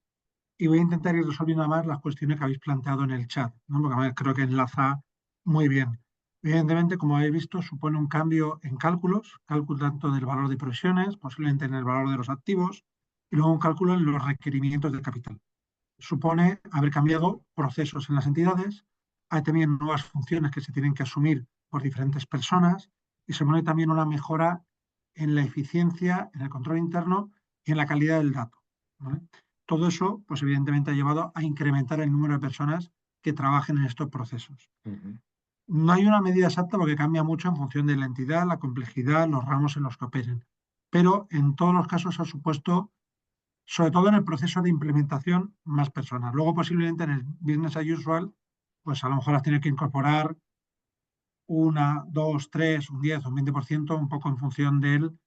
Y voy a intentar ir resolviendo más las cuestiones que habéis planteado en el chat, ¿no? Porque además creo que enlaza muy bien. Evidentemente, como habéis visto, supone un cambio en cálculos, cálculo tanto del valor de provisiones, posiblemente en el valor de los activos, y luego un cálculo en los requerimientos del capital. Supone haber cambiado procesos en las entidades, hay también nuevas funciones que se tienen que asumir por diferentes personas y supone también una mejora en la eficiencia, en el control interno y en la calidad del dato, ¿vale? Todo eso, pues evidentemente ha llevado a incrementar el número de personas que trabajen en estos procesos. No hay una medida exacta porque cambia mucho en función de la entidad, la complejidad, los ramos en los que operen. Pero en todos los casos ha supuesto, sobre todo en el proceso de implementación, más personas. Luego posiblemente en el business as usual, pues a lo mejor has tenido que incorporar una, dos, tres, un 10, un 20%, un poco en función del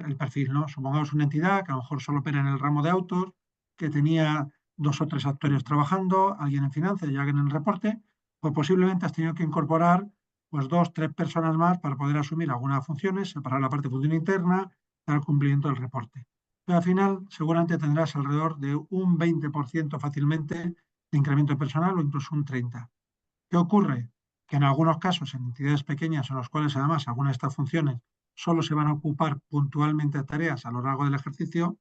el perfil, ¿no? Supongamos una entidad que a lo mejor solo opera en el ramo de autos, que tenía 2 o 3 actores trabajando, alguien en finanzas y alguien en reporte, pues posiblemente has tenido que incorporar pues 2, 3 personas más para poder asumir algunas funciones, separar la parte de función interna, dar cumplimiento del reporte. Pero al final seguramente tendrás alrededor de un 20% fácilmente de incremento de personal o incluso un 30%. ¿Qué ocurre? Que en algunos casos, en entidades pequeñas en las cuales además algunas de estas funciones solo se van a ocupar puntualmente de tareas a lo largo del ejercicio,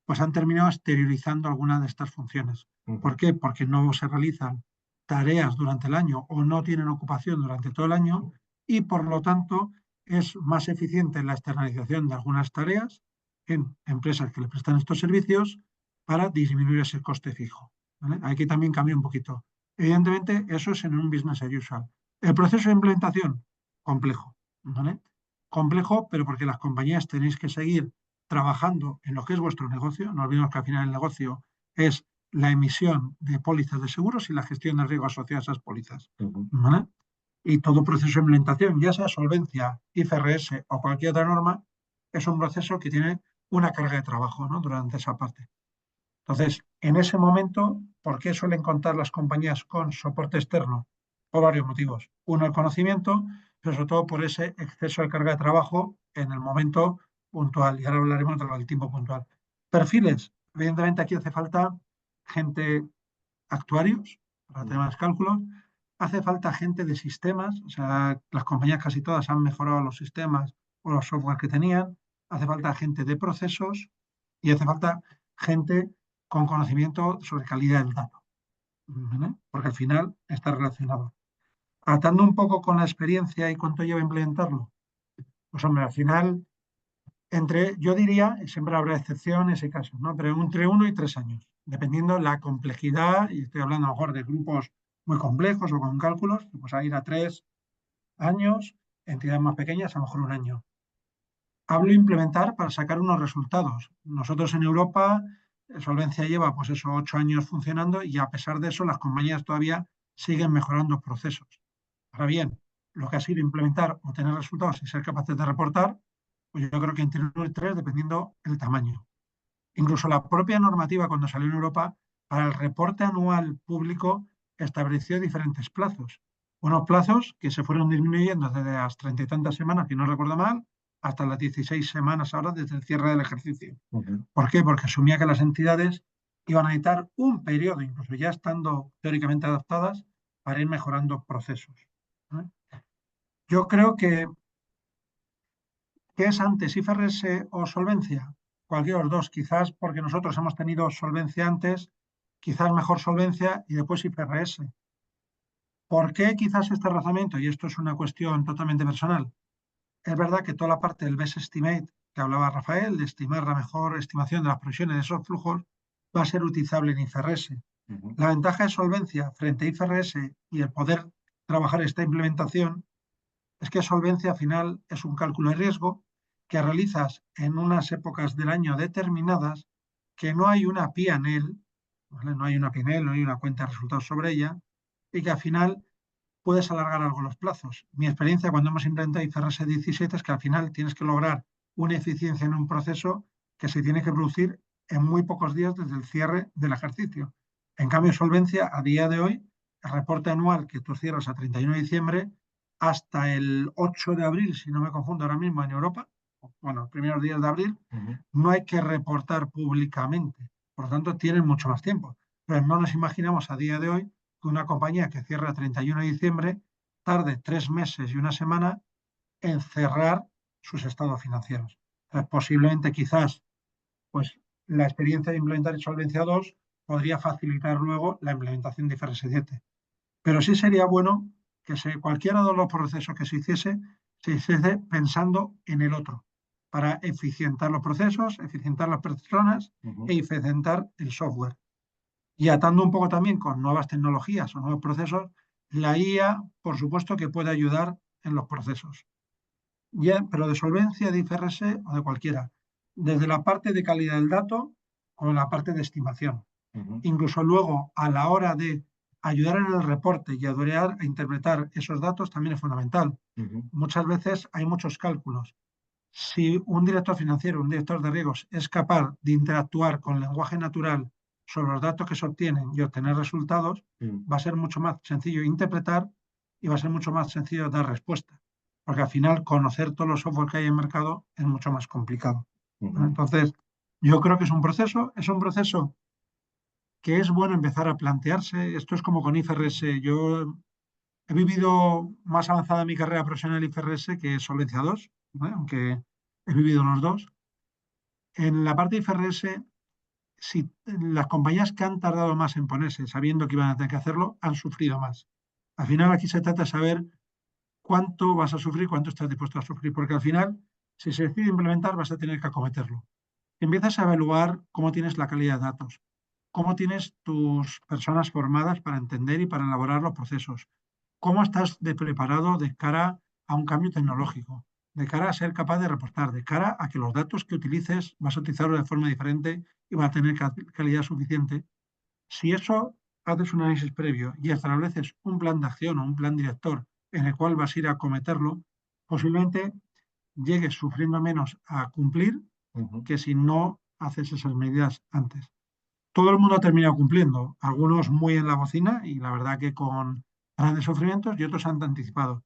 pues han terminado exteriorizando alguna de estas funciones. ¿Por qué? Porque no se realizan tareas durante el año o no tienen ocupación durante todo el año y por lo tanto es más eficiente la externalización de algunas tareas en empresas que le prestan estos servicios para disminuir ese coste fijo. ¿Vale? Aquí también cambia un poquito. Evidentemente, eso es en un business as usual. El proceso de implementación, complejo. ¿Vale? Complejo, pero porque las compañías tenéis que seguir trabajando en lo que es vuestro negocio. No olvidemos que al final el negocio es la emisión de pólizas de seguros y la gestión de riesgos asociados a esas pólizas. ¿Vale? Y todo proceso de implementación, ya sea solvencia, IFRS o cualquier otra norma, es un proceso que tiene una carga de trabajo, ¿no? Durante esa parte. Entonces, en ese momento, ¿por qué suelen contar las compañías con soporte externo? Por varios motivos. Uno, el conocimiento, pero sobre todo por ese exceso de carga de trabajo en el momento puntual. Y ahora hablaremos del tiempo puntual. Perfiles. Evidentemente aquí hace falta gente, actuarios, para temas de cálculos. Hace falta gente de sistemas. O sea, las compañías casi todas han mejorado los sistemas o los software que tenían. Hace falta gente de procesos y hace falta gente con conocimiento sobre calidad del dato, ¿vale? Porque al final está relacionado. Atando un poco con la experiencia y cuánto lleva implementarlo, pues hombre, al final, yo diría, siempre habrá excepciones y casos, ¿no? Pero entre 1 y 3 años, dependiendo la complejidad, y estoy hablando a lo mejor de grupos muy complejos o con cálculos, pues a ir a 3 años, entidades más pequeñas a lo mejor 1 año. Hablo implementar para sacar unos resultados. Nosotros en Europa, Solvencia lleva pues eso 8 años funcionando y a pesar de eso las compañías todavía siguen mejorando procesos. Ahora bien, lo que ha sido implementar o tener resultados y ser capaces de reportar, pues yo creo que entre 1 y 3 dependiendo el tamaño. Incluso la propia normativa cuando salió en Europa, para el reporte anual público estableció diferentes plazos. Unos plazos que se fueron disminuyendo desde las 30 y tantas semanas, si no recuerdo mal, hasta las 16 semanas ahora desde el cierre del ejercicio. ¿Por qué? Porque asumía que las entidades iban a necesitar un periodo, incluso ya estando teóricamente adaptadas, para ir mejorando procesos. ¿Vale? Yo creo que ¿qué es antes, IFRS o solvencia? Cualquiera de los dos, quizás porque nosotros hemos tenido solvencia antes, quizás mejor solvencia y después IFRS. ¿Por qué quizás este razonamiento? Y esto es una cuestión totalmente personal. Es verdad que toda la parte del best estimate que hablaba Rafael, de estimar la mejor estimación de las provisiones de esos flujos, va a ser utilizable en IFRS. La ventaja de solvencia frente a IFRS y el poder trabajar esta implementación es que solvencia al final es un cálculo de riesgo que realizas en unas épocas del año determinadas, que no hay una P&L, ¿vale? No hay una P&L, no hay una cuenta de resultados sobre ella, y que al final puedes alargar algo los plazos. Mi experiencia cuando hemos implementado IFRS 17 es que al final tienes que lograr una eficiencia en un proceso que se tiene que producir en muy pocos días desde el cierre del ejercicio. En cambio, solvencia, a día de hoy, el reporte anual que tú cierras a 31 de diciembre, hasta el 8 de abril, si no me confundo ahora mismo en Europa, bueno, primeros días de abril, no hay que reportar públicamente. Por lo tanto, tienen mucho más tiempo. Pero no nos imaginamos a día de hoy que una compañía que cierra el 31 de diciembre tarde 3 meses y una semana en cerrar sus estados financieros. Entonces, posiblemente, quizás, pues la experiencia de implementar Solvencia 2 podría facilitar luego la implementación de IFRS 7. Pero sí sería bueno que cualquiera de los procesos que se hiciese pensando en el otro, para eficientar los procesos, eficientar las personas e eficientar el software. Y atando un poco también con nuevas tecnologías o nuevos procesos, la IA, por supuesto, que puede ayudar en los procesos. Pero de solvencia, de IFRS o de cualquiera. Desde la parte de calidad del dato o la parte de estimación. Incluso luego, a la hora de ayudar en el reporte y ayudar a interpretar esos datos, también es fundamental. Muchas veces hay muchos cálculos. Si un director financiero, un director de riesgos, es capaz de interactuar con lenguaje natural sobre los datos que se obtienen y obtener resultados, va a ser mucho más sencillo interpretar y va a ser mucho más sencillo dar respuesta. Porque al final conocer todos los software que hay en el mercado es mucho más complicado. Entonces, yo creo que es un proceso que es bueno empezar a plantearse. Esto es como con IFRS. Yo he vivido más avanzada mi carrera profesional IFRS que Solvencia 2. ¿vale? Aunque he vivido los dos. En la parte de IFRS, si las compañías que han tardado más en ponerse, sabiendo que iban a tener que hacerlo, han sufrido más. Al final aquí se trata de saber cuánto vas a sufrir, cuánto estás dispuesto a sufrir, porque al final, si se decide implementar, vas a tener que acometerlo. Empiezas a evaluar cómo tienes la calidad de datos, cómo tienes tus personas formadas para entender y para elaborar los procesos, cómo estás preparado de cara a un cambio tecnológico, de cara a ser capaz de reportar, de cara a que los datos que utilices vas a utilizarlos de forma diferente y van a tener calidad suficiente. Si eso haces un análisis previo y estableces un plan de acción o un plan director en el cual vas a ir a acometerlo, posiblemente llegues sufriendo menos a cumplir que si no haces esas medidas antes. Todo el mundo ha terminado cumpliendo, algunos muy en la bocina y la verdad que con grandes sufrimientos y otros han anticipado.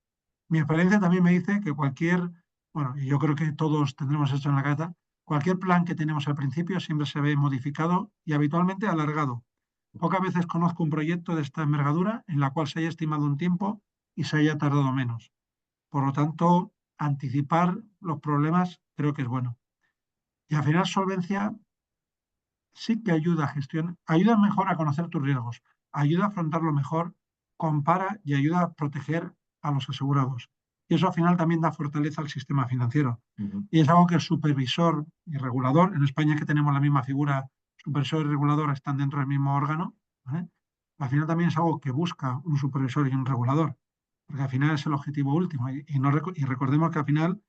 Mi experiencia también me dice que bueno, y yo creo que todos tendremos esto en la cabeza, cualquier plan que tenemos al principio siempre se ve modificado y habitualmente alargado. Pocas veces conozco un proyecto de esta envergadura en la cual se haya estimado un tiempo y se haya tardado menos. Por lo tanto, anticipar los problemas creo que es bueno. Y al final, solvencia sí que ayuda a ayuda mejor a conocer tus riesgos, ayuda a afrontarlo mejor, compara y ayuda a proteger a los asegurados. Y eso al final también da fortaleza al sistema financiero. Y es algo que el supervisor y regulador, en España que tenemos la misma figura, supervisor y regulador están dentro del mismo órgano, ¿vale? Al final también es algo que busca un supervisor y un regulador, porque al final es el objetivo último. Y recordemos que al final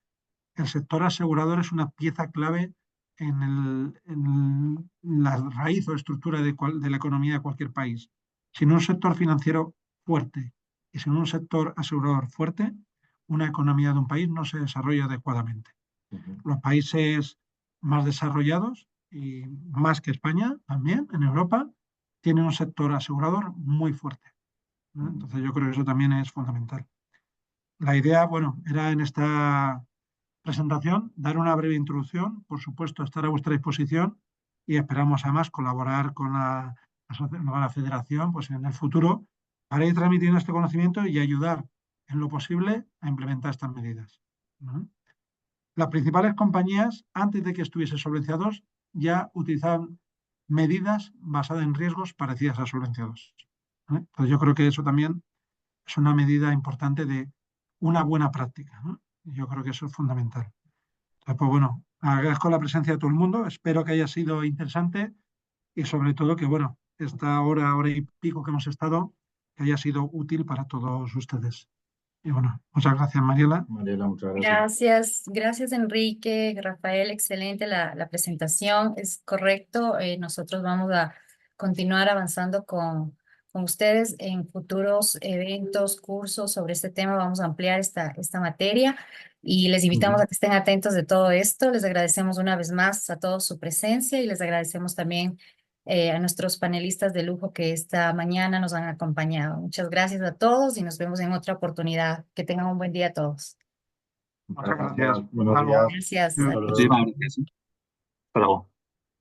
el sector asegurador es una pieza clave en la raíz o estructura de la economía de cualquier país. Sin un sector financiero fuerte y sin un sector asegurador fuerte, una economía de un país no se desarrolla adecuadamente. Los países más desarrollados, y más que España también, en Europa, tienen un sector asegurador muy fuerte, ¿no? Entonces yo creo que eso también es fundamental. La idea, bueno, era en esta presentación, dar una breve introducción, por supuesto, estar a vuestra disposición y esperamos además colaborar con la Federación pues, en el futuro para ir transmitiendo este conocimiento y ayudar en lo posible a implementar estas medidas, ¿no? Las principales compañías, antes de que estuviese Solvencia II, ya utilizaban medidas basadas en riesgos parecidas a Solvencia II, ¿no? Entonces yo creo que eso también es una medida importante de una buena práctica, ¿no? Yo creo que eso es fundamental. Pues bueno, agradezco la presencia de todo el mundo, espero que haya sido interesante y sobre todo que, bueno, esta hora y pico que hemos estado, que haya sido útil para todos ustedes. Y bueno, muchas gracias, Mariela. Mariela, muchas gracias. Gracias Enrique, Rafael, excelente la presentación, es correcto. Nosotros vamos a continuar avanzando con ustedes en futuros eventos, cursos sobre este tema, vamos a ampliar esta materia y les invitamos a que estén atentos de todo esto. Les agradecemos una vez más a todos su presencia y les agradecemos también a nuestros panelistas de lujo que esta mañana nos han acompañado. Muchas gracias a todos y nos vemos en otra oportunidad. Que tengan un buen día a todos. Muchas gracias. Buenos días. Gracias. Hasta luego. Muchísimas gracias. Hasta luego.